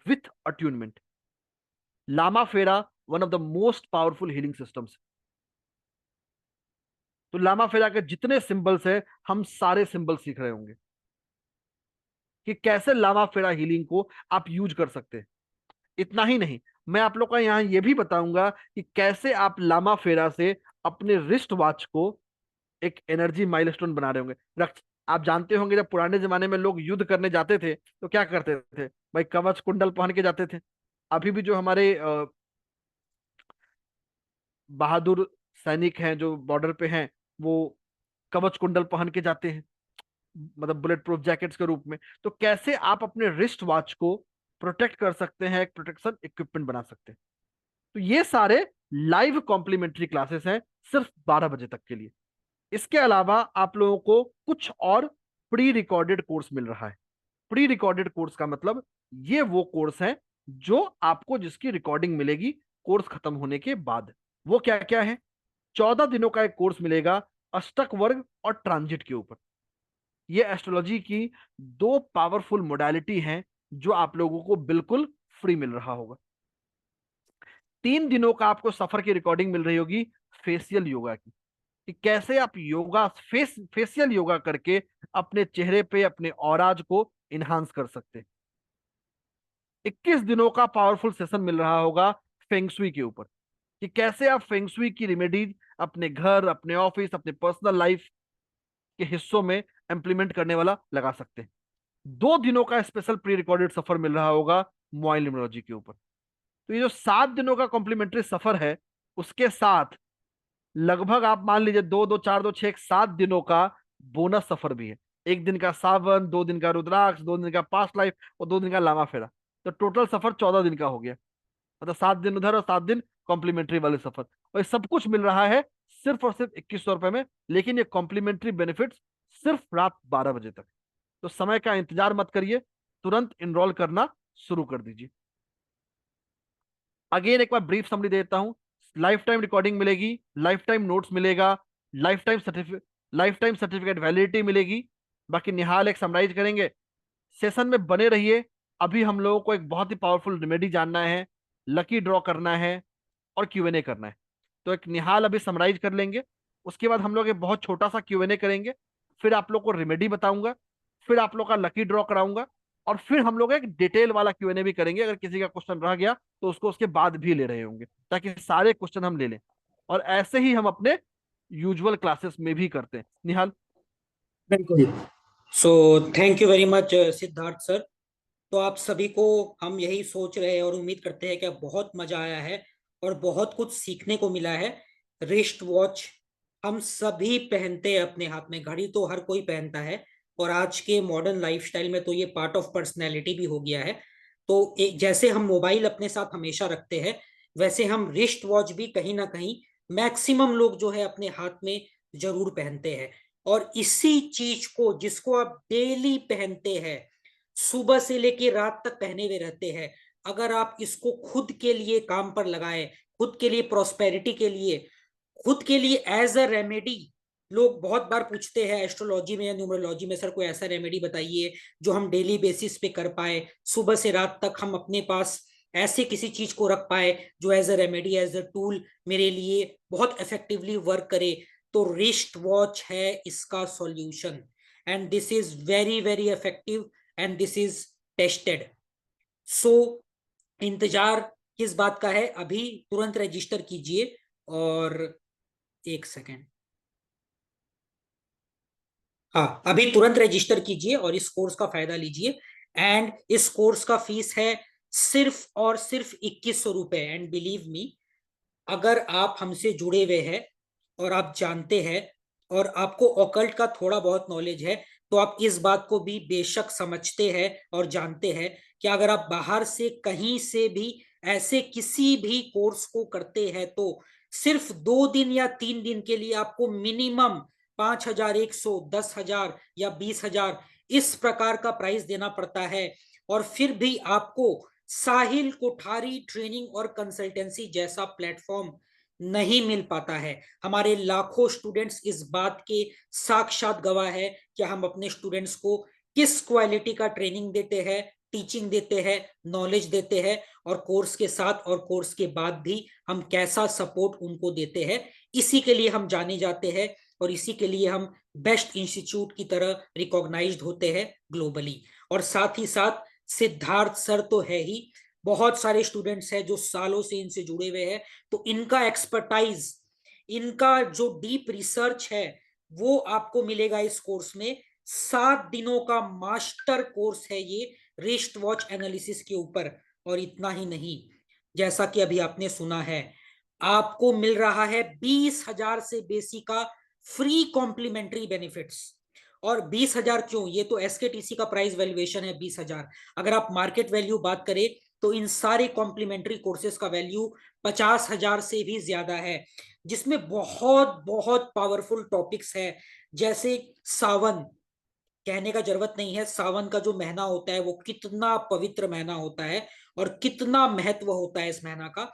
with attunement. Lama Fera one of the most powerful healing systems. तो लामा फेरा के जितने सिंबल्स है हम सारे सिंबल सीख रहे होंगे, कि कैसे लामा फेरा हीलिंग को आप यूज कर सकते हैं। इतना ही नहीं, मैं आप लोग का यहां यह भी बताऊंगा कि कैसे आप लामा फेरा से अपने रिस्ट वॉच को एक एनर्जी माइलस्टोन बना रहे होंगे। आप जानते होंगे जब पुराने जमाने में लोग युद्ध करने जाते थे तो क्या करते थे भाई, कवच कुंडल पहन के जाते थे। अभी भी जो हमारे बहादुर सैनिक हैं जो बॉर्डर पे हैं, वो कवच कुंडल पहन के जाते हैं, मतलब बुलेट प्रूफ जैकेट्स के रूप में। तो कैसे आप अपने रिस्ट वॉच को प्रोटेक्ट कर सकते हैं, एक प्रोटेक्शन इक्विपमेंट बना सकते हैं। तो ये सारे लाइव कॉम्प्लीमेंट्री क्लासेस हैं सिर्फ 12 बजे तक के लिए। इसके अलावा आप लोगों को कुछ और प्री रिकॉर्डेड कोर्स मिल रहा है। प्री रिकॉर्डेड कोर्स का मतलब ये वो कोर्स है जो आपको जिसकी रिकॉर्डिंग मिलेगी कोर्स खत्म होने के बाद। वो क्या क्या है? 14 दिनों का एक कोर्स मिलेगा अष्टक वर्ग और ट्रांजिट के ऊपर। ये एस्ट्रोलॉजी की 2 पावरफुल मोडालिटी हैं जो आप लोगों को बिल्कुल फ्री मिल रहा होगा। 3 दिनों का आपको सफर की रिकॉर्डिंग मिल रही होगी फेशियल योगा की, कि कैसे आप योगा फेशियल योगा करके अपने चेहरे पे अपने ऑराज को इनहांस कर सकते हैं। 21 दिनों का पावरफुल सेशन मिल रहा होगा फेंगशुई के ऊपर, कि कैसे आप फेंगशुई की रेमेडीज अपने घर, अपने ऑफिस, अपने पर्सनल लाइफ के हिस्सों में इंप्लीमेंट करने वाला लगा सकते हैं। 2 दिनों का स्पेशल प्री रिकॉर्डेड सफर मिल रहा होगा मोबाइल न्यूमरोलॉजी के ऊपर। तो ये जो 7 दिनों का कॉम्प्लीमेंट्री सफर है, उसके साथ लगभग आप मान लीजिए 2 2 4 2 6 7 दिनों का बोनस सफर भी है। 1 दिन का सावन, 2 दिन का रुद्राक्ष, 2 दिन का पास्ट लाइफ और 2 दिन का लामा फेरा। तो टोटल सफर 14 दिन का हो गया, मतलब 7 दिन उधर और 7 दिन कॉम्प्लीमेंट्री वाले सफर। और ये सब कुछ मिल रहा है सिर्फ और सिर्फ 2100 रुपए में, लेकिन ये कॉम्प्लीमेंट्री बेनिफिट्स सिर्फ रात 12 बजे तक। तो समय का इंतजार मत करिए, तुरंत इनरोल करना शुरू कर दीजिए। अगेन एक बार ब्रीफ समरी देता हूं। लाइफ टाइम रिकॉर्डिंग मिलेगी, लाइफ टाइम नोट्स मिलेगा, लाइफ टाइम सर्टिफिकेट वैलिडिटी मिलेगी। बाकी निहाल एक समराइज करेंगे। सेशन में बने रहिए। अभी हम लोगों को एक बहुत ही पावरफुल रेमेडी जानना है, लकी ड्रॉ करना है और Q&A करना है। तो एक निहाल अभी समराइज कर लेंगे, उसके बाद हम लोग एक बहुत छोटा सा Q&A करेंगे, फिर आप लोग को रेमेडी बताऊंगा, फिर आप लोग का लकी ड्रॉ कराऊंगा, और फिर हम लोग एक डिटेल वाला Q&A भी करेंगे। अगर किसी का क्वेश्चन रह गया तो उसको उसके बाद भी ले रहे होंगे, ताकि सारे क्वेश्चन हम ले लें। और ऐसे ही हम अपने यूजुअल क्लासेस में भी करते हैं। निहाल। बिल्कुल। So thank you very much Siddharth sir. तो आप सभी को हम यही सोच रहे हैं और उम्मीद करते हैं कि बहुत मजा आया है और बहुत कुछ सीखने को मिला है। रिस्ट वॉच हम सभी पहनते हैं अपने हाथ में, घड़ी तो हर कोई पहनता है, और आज के मॉडर्न लाइफस्टाइल में तो ये पार्ट ऑफ पर्सनैलिटी भी हो गया है। तो जैसे हम मोबाइल अपने साथ हमेशा रखते हैं, वैसे हम रिस्ट वॉच भी कहीं ना कहीं मैक्सिमम लोग जो है अपने हाथ में जरूर पहनते हैं। और इसी चीज को, जिसको आप डेली पहनते हैं, सुबह से लेके रात तक पहने हुए रहते हैं, अगर आप इसको खुद के लिए काम पर लगाए, खुद के लिए प्रॉस्पेरिटी के लिए, खुद के लिए एज अ रेमेडी, लोग बहुत बार पूछते हैं एस्ट्रोलॉजी में या न्यूमरोलॉजी में, सर कोई ऐसा रेमेडी बताइए जो हम डेली बेसिस पे कर पाए, सुबह से रात तक हम अपने पास ऐसे किसी चीज को रख पाए जो as a remedy, as a tool मेरे लिए बहुत इफेक्टिवली वर्क करे। तो रिस्ट वॉच है इसका solution, and this is very very effective and this is tested. So इंतजार किस बात का है, अभी तुरंत रजिस्टर कीजिए। और एक सेकेंड, हाँ, अभी तुरंत रजिस्टर कीजिए और इस कोर्स का फायदा लीजिए। एंड इस कोर्स का फीस है सिर्फ और सिर्फ 2100 रुपए। एंड बिलीव मी, अगर आप हमसे जुड़े हुए हैं और आप जानते हैं और आपको ऑकल्ट का थोड़ा बहुत नॉलेज है, तो आप इस बात को भी बेशक समझते हैं और जानते हैं कि अगर आप बाहर से कहीं से भी ऐसे किसी भी कोर्स को करते हैं तो सिर्फ 2 दिन या 3 दिन के लिए आपको मिनिमम 5100, 10,000 या 20,000 इस प्रकार का प्राइस देना पड़ता है। और फिर भी आपको साहिल कोठारी ट्रेनिंग और कंसल्टेंसी जैसा प्लेटफॉर्म नहीं मिल पाता है। हमारे लाखों स्टूडेंट्स इस बात के साक्षात गवाह है कि हम अपने स्टूडेंट्स को किस क्वालिटी का ट्रेनिंग देते हैं, टीचिंग देते हैं, नॉलेज देते हैं, और कोर्स के साथ और कोर्स के बाद भी हम कैसा सपोर्ट उनको देते हैं। इसी के लिए हम जाने जाते हैं और इसी के लिए हम बेस्ट इंस्टीट्यूट की तरह रिकॉग्नाइज्ड होते हैं ग्लोबली। और साथ ही साथ सिद्धार्थ सर तो है ही, बहुत सारे स्टूडेंट्स हैं जो सालों से इनसे जुड़े हुए हैं, तो इनका एक्सपर्टाइज, इनका जो डीप रिसर्च है वो आपको मिलेगा इस कोर्स में। 7 दिनों का मास्टर कोर्स है ये रिस्ट वॉच एनालिसिस के ऊपर। और इतना ही नहीं, जैसा कि अभी आपने सुना है, आपको मिल रहा है 20,000 से बेसी का फ्री कॉम्प्लीमेंट्री बेनिफिट्स। और 20,000 क्यों, ये तो एसकेटीसी का प्राइस वैल्यूएशन है 20,000। अगर आप मार्केट वैल्यू बात करें तो इन सारे कॉम्प्लीमेंट्री कोर्सेज का वैल्यू 50,000 से भी ज्यादा है, जिसमें बहुत बहुत पावरफुल टॉपिक्स है। जैसे सावन, कहने का जरूरत नहीं है सावन का जो महीना होता है वो कितना पवित्र महीना होता है और कितना महत्व होता है इस महीना का।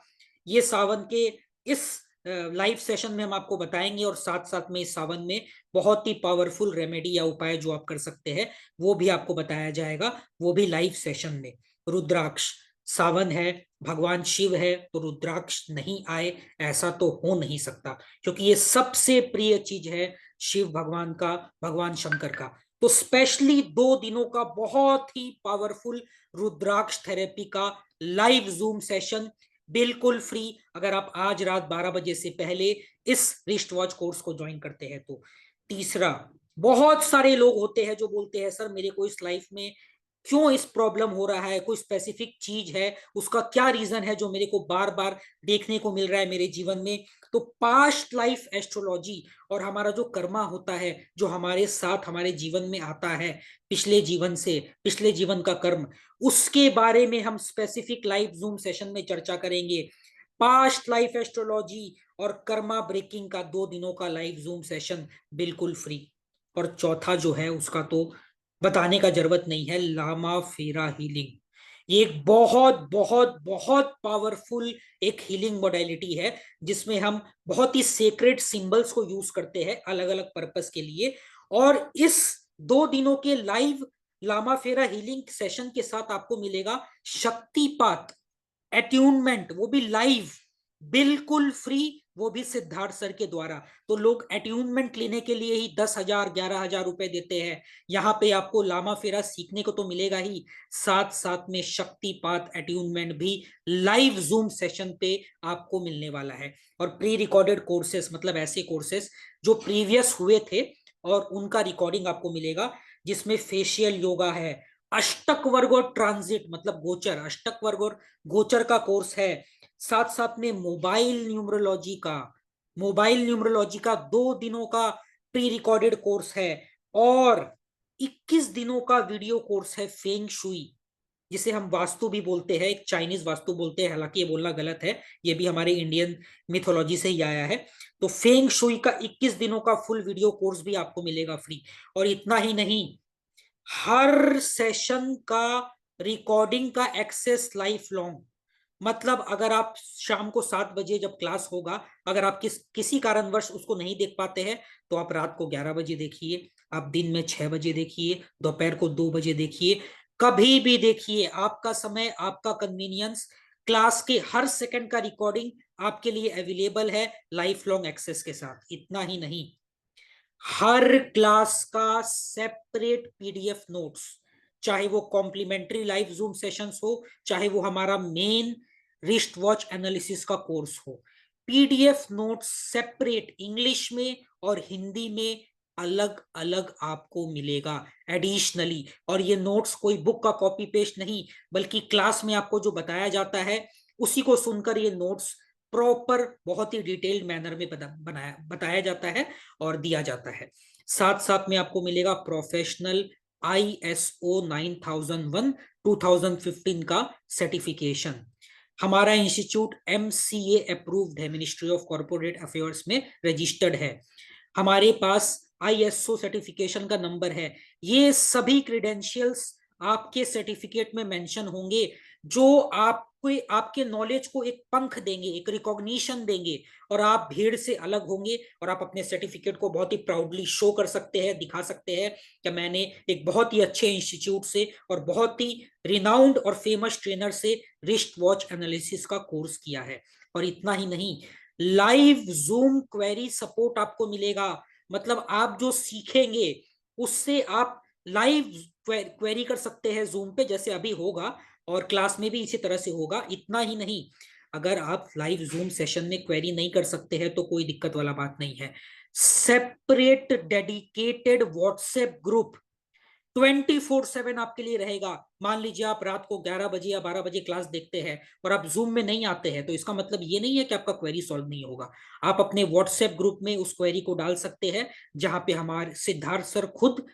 ये सावन के इस लाइव सेशन में हम आपको बताएंगे, और साथ साथ में इस सावन में बहुत ही पावरफुल रेमेडी या उपाय जो आप कर सकते हैं वो भी आपको बताया जाएगा, वो भी लाइव सेशन में। रुद्राक्ष, सावन है, भगवान शिव है, तो रुद्राक्ष नहीं आए ऐसा तो हो नहीं सकता, क्योंकि ये सबसे प्रिय चीज है शिव भगवान का, भगवान शंकर का। तो स्पेशली 2 दिनों का बहुत ही पावरफुल रुद्राक्ष थेरेपी का लाइव जूम सेशन बिल्कुल फ्री, अगर आप आज रात 12 बजे से पहले इस रिस्ट वॉच कोर्स को ज्वाइन करते हैं तो। तीसरा, बहुत सारे लोग होते हैं जो बोलते हैं सर मेरे को इस लाइफ में क्यों इस प्रॉब्लम हो रहा है, कोई स्पेसिफिक चीज है, उसका क्या रीजन है जो मेरे को बार बार देखने को मिल रहा है मेरे जीवन में। तो पास्ट लाइफ एस्ट्रोलॉजी और हमारा जो कर्मा होता है, जो हमारे साथ हमारे जीवन में आता है पिछले जीवन से, पिछले जीवन का कर्म, उसके बारे में हम स्पेसिफिक लाइव जूम सेशन में चर्चा करेंगे। पास्ट लाइफ एस्ट्रोलॉजी और कर्मा ब्रेकिंग का 2 दिनों का लाइव जूम सेशन बिल्कुल फ्री। और चौथा जो है उसका तो बताने का जरूरत नहीं है, लामा फेरा हीलिंग। ये एक बहुत बहुत बहुत पावरफुल एक हीलिंग मोडेलिटी है, जिसमें हम बहुत ही सेक्रेट सिंबल्स को यूज करते हैं अलग अलग पर्पस के लिए। और इस 2 दिनों के लाइव लामा फेरा हीलिंग सेशन के साथ आपको मिलेगा शक्तिपात अट्यूनमेंट, वो भी लाइव, बिल्कुल फ्री, वो भी सिद्धार्थ सर के द्वारा। तो लोग अट्यूनमेंट लेने के लिए ही 10,000 11,000 रुपए देते हैं। यहाँ पे आपको लामा फेरा सीखने को तो मिलेगा ही, साथ साथ में शक्तिपात अट्यूनमेंट भी लाइव जूम सेशन पे आपको मिलने वाला है। और प्री रिकॉर्डेड कोर्सेस, मतलब ऐसे कोर्सेस जो प्रीवियस हुए थे और उनका रिकॉर्डिंग आपको मिलेगा, जिसमें फेशियल योगा है, अष्टक वर्ग और ट्रांजिट मतलब गोचर, अष्टक वर्ग और गोचर का कोर्स है, साथ साथ में मोबाइल न्यूमरोलॉजी का 2 दिनों का प्री रिकॉर्डेड कोर्स है, और 21 दिनों का वीडियो कोर्स है फेंग शुई, जिसे हम वास्तु भी बोलते हैं, एक चाइनीज वास्तु बोलते हैं, हालांकि ये बोलना गलत है, ये भी हमारे इंडियन मिथोलॉजी से ही आया है। तो फेंग शुई का 21 दिनों का फुल वीडियो कोर्स भी आपको मिलेगा फ्री। और इतना ही नहीं, हर सेशन का रिकॉर्डिंग का एक्सेस लाइफ लॉन्ग, मतलब अगर आप शाम को 7 बजे जब क्लास होगा, अगर आप किसी कारणवश उसको नहीं देख पाते हैं, तो आप रात को 11 बजे देखिए, आप दिन में 6 बजे देखिए, दोपहर को 2 बजे देखिए, कभी भी देखिए, आपका समय, आपका कन्वीनियंस, क्लास के हर सेकंड का रिकॉर्डिंग आपके लिए अवेलेबल है लाइफ लॉन्ग एक्सेस के साथ। इतना ही नहीं, हर क्लास का सेपरेट पीडीएफ नोट्स, चाहे वो कॉम्प्लीमेंट्री लाइव जूम सेशंस हो, चाहे वो हमारा मेन रिस्ट वॉच एनालिसिस का कोर्स हो, पीडीएफ नोट्स सेपरेट इंग्लिश में और हिंदी में अलग अलग आपको मिलेगा एडिशनली। और ये नोट्स कोई बुक का कॉपी पेस्ट नहीं, बल्कि क्लास में आपको जो बताया जाता है उसी को सुनकर ये नोट्स प्रॉपर बहुत ही डिटेल्ड मैनर में बताया जाता है और दिया जाता है। साथ साथ में आपको मिलेगा प्रोफेशनल ISO 9001 2015 का सर्टिफिकेशन। हमारा इंस्टीट्यूट MCA अप्रूव्ड है, मिनिस्ट्री ऑफ कॉर्पोरेट अफेयर्स में रजिस्टर्ड है, हमारे पास ISO सर्टिफिकेशन का नंबर है। ये सभी क्रेडेंशियल्स आपके सर्टिफिकेट में मेंशन होंगे, जो आपके नॉलेज को एक पंख देंगे, एक रिकॉग्निशन देंगे, और आप भीड़ से अलग होंगे, और आप अपने सर्टिफिकेट को बहुत ही प्राउडली शो कर सकते हैं, दिखा सकते हैं कि मैंने एक बहुत ही अच्छे इंस्टीट्यूट से और बहुत ही रिनाउंड और फेमस ट्रेनर से रिस्ट वॉच एनालिसिस का कोर्स किया है। और इतना ही नहीं, लाइव जूम क्वेरी सपोर्ट आपको मिलेगा, मतलब आप जो सीखेंगे उससे आप लाइव क्वेरी कर सकते हैं जूम पे, जैसे अभी होगा, और क्लास में भी इसी तरह से होगा। इतना ही नहीं, अगर आप लाइव जूम सेशन में क्वेरी नहीं कर सकते हैं तो कोई दिक्कत वाला बात नहीं है, सेपरेट डेडिकेटेड व्हाट्सएप ग्रुप 24/7 आपके लिए रहेगा। मान लीजिए आप रात को 11 बजे या 12 बजे क्लास देखते हैं और आप जूम में नहीं आते हैं, तो इसका मतलब ये नहीं है कि आपका क्वेरी सॉल्व नहीं होगा। आप अपने व्हाट्सएप ग्रुप में उस क्वेरी को डाल सकते हैं, जहां पे हमारे सिद्धार्थ सर खुद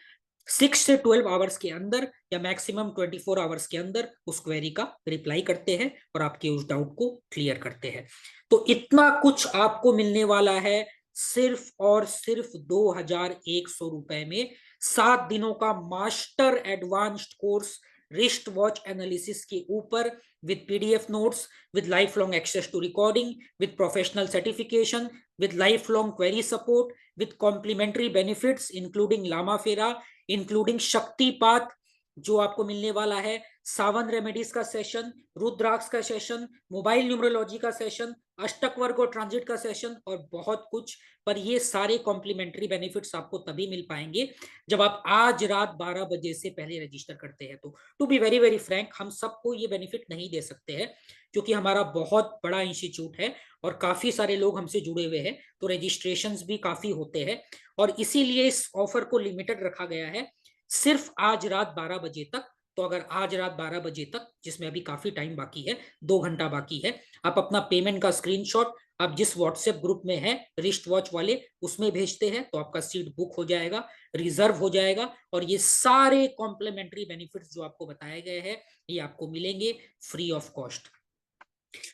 6 से 12 आवर्स के अंदर या मैक्सिमम 24 आवर्स के अंदर उस क्वेरी का रिप्लाई करते हैं और आपके उस डाउट को क्लियर करते हैं। तो इतना कुछ आपको मिलने वाला है सिर्फ और सिर्फ 2,100 रुपए में, 7 दिनों का master advanced course wrist watch analysis के ऊपर, with PDF notes, with lifelong access to recording, with professional certification, with lifelong query support, with complimentary benefits including Lama फेरा, including शक्तिपात जो आपको मिलने वाला है, सावन रेमेडीज का सेशन, रुद्राक्ष का सेशन, मोबाइल न्यूमरोलॉजी का सेशन, अष्टक वर्ग और ट्रांजिट का सेशन, और बहुत कुछ। पर ये सारे कॉम्प्लीमेंट्री बेनिफिट्स आपको तभी मिल पाएंगे जब आप आज रात 12 बजे से पहले रजिस्टर करते हैं। तो to be very very frank, हम सबको ये बेनिफिट नहीं दे सकते हैं, क्योंकि हमारा बहुत बड़ा इंस्टीट्यूट है और काफी सारे लोग हमसे जुड़े हुए हैं, तो रजिस्ट्रेशंस भी काफी होते हैं, और इसीलिए इस ऑफर को लिमिटेड रखा गया है सिर्फ आज रात 12 बजे तक। तो अगर आज रात 12 बजे तक, जिसमें अभी काफी टाइम बाकी है, 2 घंटा बाकी है, आप अपना पेमेंट का स्क्रीनशॉट आप जिस व्हाट्सएप ग्रुप में है रिस्ट वॉच वाले उसमें भेजते हैं, तो आपका सीट बुक हो जाएगा, रिजर्व हो जाएगा, और ये सारे कॉम्प्लीमेंट्री बेनिफिट्स जो आपको बताए गए हैं ये आपको मिलेंगे फ्री ऑफ कॉस्ट।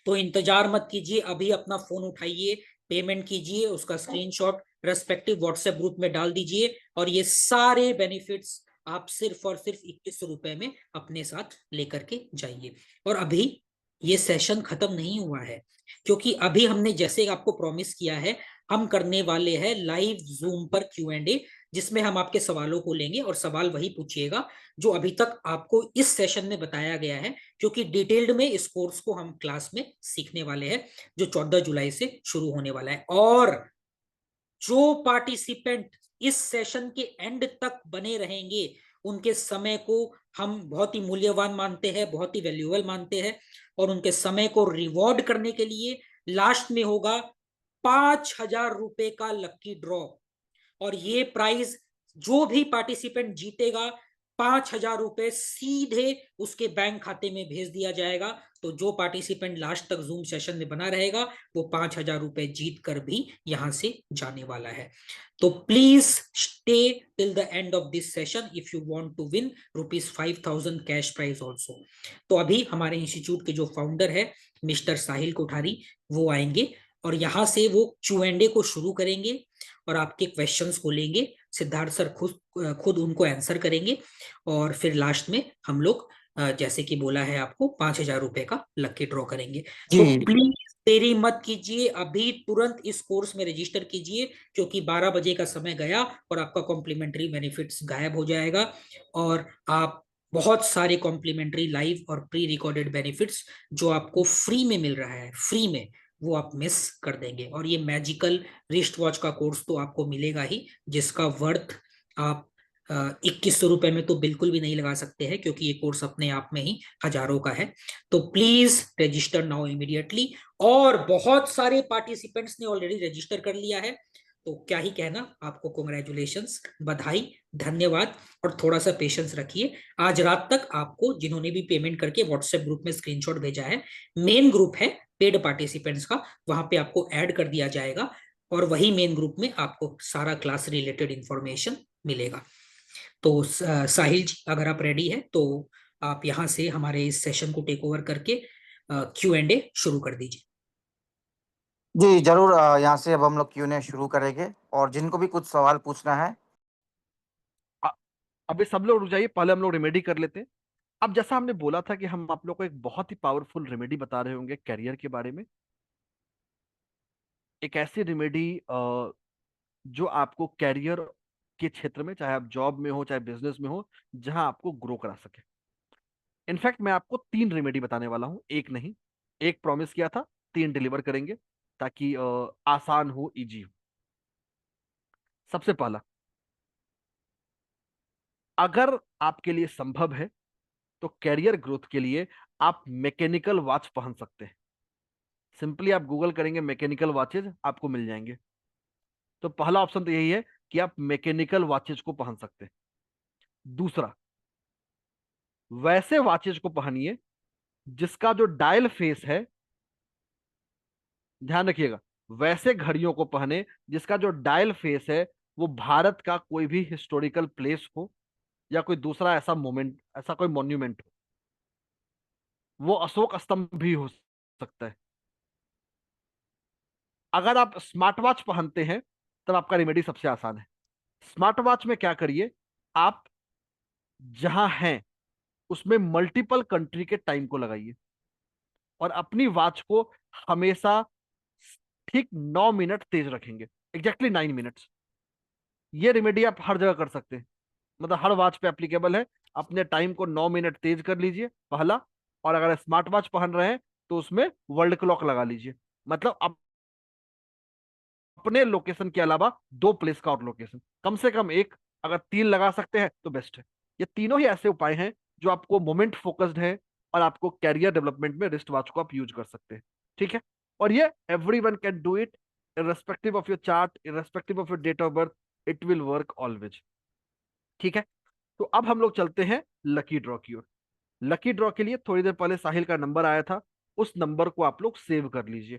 तो इंतजार मत कीजिए, अभी अपना फोन उठाइए, पेमेंट कीजिए, उसका स्क्रीनशॉट रेस्पेक्टिव व्हाट्सएप ग्रुप में डाल दीजिए, और ये सारे बेनिफिट्स आप सिर्फ और सिर्फ 21 रुपए में अपने साथ लेकर के जाइए। और अभी ये सेशन खत्म नहीं हुआ है, क्योंकि अभी हमने जैसे आपको प्रॉमिस किया है, हम करने वाले हैं लाइव जूम पर Q&A, जिसमें हम आपके सवालों को लेंगे और सवाल वही पूछिएगा जो अभी तक आपको इस सेशन में बताया गया है, क्योंकि डिटेल्ड में इस कोर्स को हम क्लास में सीखने वाले हैं जो 14 जुलाई से शुरू होने वाला है। और जो पार्टिसिपेंट इस सेशन के एंड तक बने रहेंगे उनके समय को हम बहुत ही मूल्यवान मानते हैं, बहुत ही वैल्यूएबल मानते हैं, और उनके समय को रिवॉर्ड करने के लिए लास्ट में होगा 5,000 रुपए का लकी ड्रॉ। और ये प्राइज जो भी पार्टिसिपेंट जीतेगा 5,000 रुपए सीधे उसके बैंक खाते में भेज दिया जाएगा। तो जो पार्टिसिपेंट लास्ट तक जूम सेशन में बना रहेगा वो 5,000 रुपए जीत कर भी यहां से जाने वाला है। तो please stay till the end of this session if you want to win ₹5,000 cash prize also. तो अभी हमारे इंस्टीट्यूट के जो फाउंडर है मिस्टर साहिल कोठारी, वो आएंगे और यहां से वो Q&A को शुरू करेंगे और आपके क्वेश्चंस को लेंगे। सिद्धार्थ सर खुद उनको आंसर करेंगे और फिर लास्ट में हम लोग जैसे कि बोला है आपको 5,000 रुपए का लकी ड्रॉ करेंगे। तो प्लीज देरी मत कीजिए, अभी तुरंत इस कोर्स में रजिस्टर कीजिए, क्योंकि 12 बजे का समय गया और आपका कॉम्प्लीमेंट्री बेनिफिट्स गायब हो जाएगा और आप बहुत सारे कॉम्प्लीमेंट्री लाइव और प्री रिकॉर्डेड बेनिफिट्स जो आपको फ्री में मिल रहा है, फ्री में, वो आप मिस कर देंगे। और ये मैजिकल रिस्ट वॉच का कोर्स तो आपको मिलेगा ही, जिसका वर्थ आप 2100 रुपए में तो बिल्कुल भी नहीं लगा सकते हैं, क्योंकि ये कोर्स अपने आप में ही हजारों का है। तो प्लीज रजिस्टर नाउ इमीडिएटली। और बहुत सारे पार्टिसिपेंट्स ने ऑलरेडी रजिस्टर कर लिया है, तो क्या ही कहना, आपको कॉन्ग्रेचुलेशंस, बधाई, धन्यवाद। और थोड़ा सा पेशेंस रखिए, आज रात तक आपको जिन्होंने भी पेमेंट करके व्हाट्सएप ग्रुप में स्क्रीनशॉट भेजा है, मेन ग्रुप है पेड पार्टिसिपेंट्स का, वहां पे आपको ऐड कर दिया जाएगा और वही मेन ग्रुप में आपको सारा क्लास रिलेटेड इंफॉर्मेशन मिलेगा। तो साहिल जी, अगर आप रेडी है तो आप यहां से हमारे इस सेशन को टेक ओवर करके Q&A शुरू कर दीजिए। जी जरूर, यहाँ से अब हम लोग Q&A शुरू करेंगे और जिनको भी कुछ सवाल पूछना है। अभी सब लोग रुक जाइए, पहले हम लोग रेमेडी कर लेते हैं। अब जैसा हमने बोला था कि हम आप लोग को एक बहुत ही पावरफुल रेमेडी बता रहे होंगे कैरियर के बारे में, एक ऐसी रेमेडी जो आपको कैरियर के क्षेत्र में, चाहे आप जॉब में हो चाहे बिजनेस में हो, जहां आपको ग्रो करा सके। इनफैक्ट मैं आपको 3 रेमेडी बताने वाला हूं, एक नहीं। एक प्रॉमिस किया था, 3 डिलीवर करेंगे ताकि आसान हो, इजी हो। सबसे पहला, अगर आपके लिए संभव है तो कैरियर ग्रोथ के लिए आप मैकेनिकल वॉच पहन सकते हैं। सिंपली आप गूगल करेंगे मैकेनिकल वॉचेज, आपको मिल जाएंगे। तो पहला ऑप्शन तो यही है कि आप मैकेनिकल वॉचेज को पहन सकते हैं। दूसरा, वैसे वॉचेज को पहनिए जिसका जो डायल फेस है, ध्यान रखिएगा, वैसे घड़ियों को पहने जिसका जो डायल फेस है वो भारत का कोई भी हिस्टोरिकल प्लेस हो या कोई दूसरा ऐसा मोमेंट, ऐसा कोई मॉन्यूमेंट हो। वो अशोक स्तंभ भी हो सकता है। अगर आप स्मार्ट वॉच पहनते हैं तब आपका रेमेडी सबसे आसान है। स्मार्ट वॉच में क्या करिए, आप जहां हैं उसमें मल्टीपल कंट्री के टाइम को लगाइए और अपनी वॉच को हमेशा ठीक 9 मिनट तेज रखेंगे, एग्जैक्टली 9 मिनट्स। ये रेमेडी आप हर जगह कर सकते हैं, मतलब हर वॉच पे एप्लीकेबल है। अपने टाइम को 9 मिनट तेज कर लीजिए, पहला। और अगर स्मार्ट वॉच पहन रहे हैं तो उसमें वर्ल्ड क्लॉक लगा लीजिए, मतलब अपने लोकेशन के अलावा 2 प्लेस का और लोकेशन, कम से कम एक, अगर 3 लगा सकते हैं तो बेस्ट है। ये तीनों ही ऐसे उपाय हैं जो आपको मोमेंट फोकस्ड है और आपको कैरियर डेवलपमेंट में रिस्ट वॉच को आप यूज कर सकते हैं, ठीक है। और ये everyone can do it, irrespective of your chart, irrespective of your date of birth, it will work always, ठीक है। तो अब हम लोग चलते हैं लकी ड्रॉ की ओर। लकी ड्रॉ के लिए थोड़ी देर पहले साहिल का नंबर आया था, उस नंबर को आप लोग सेव कर लीजिए।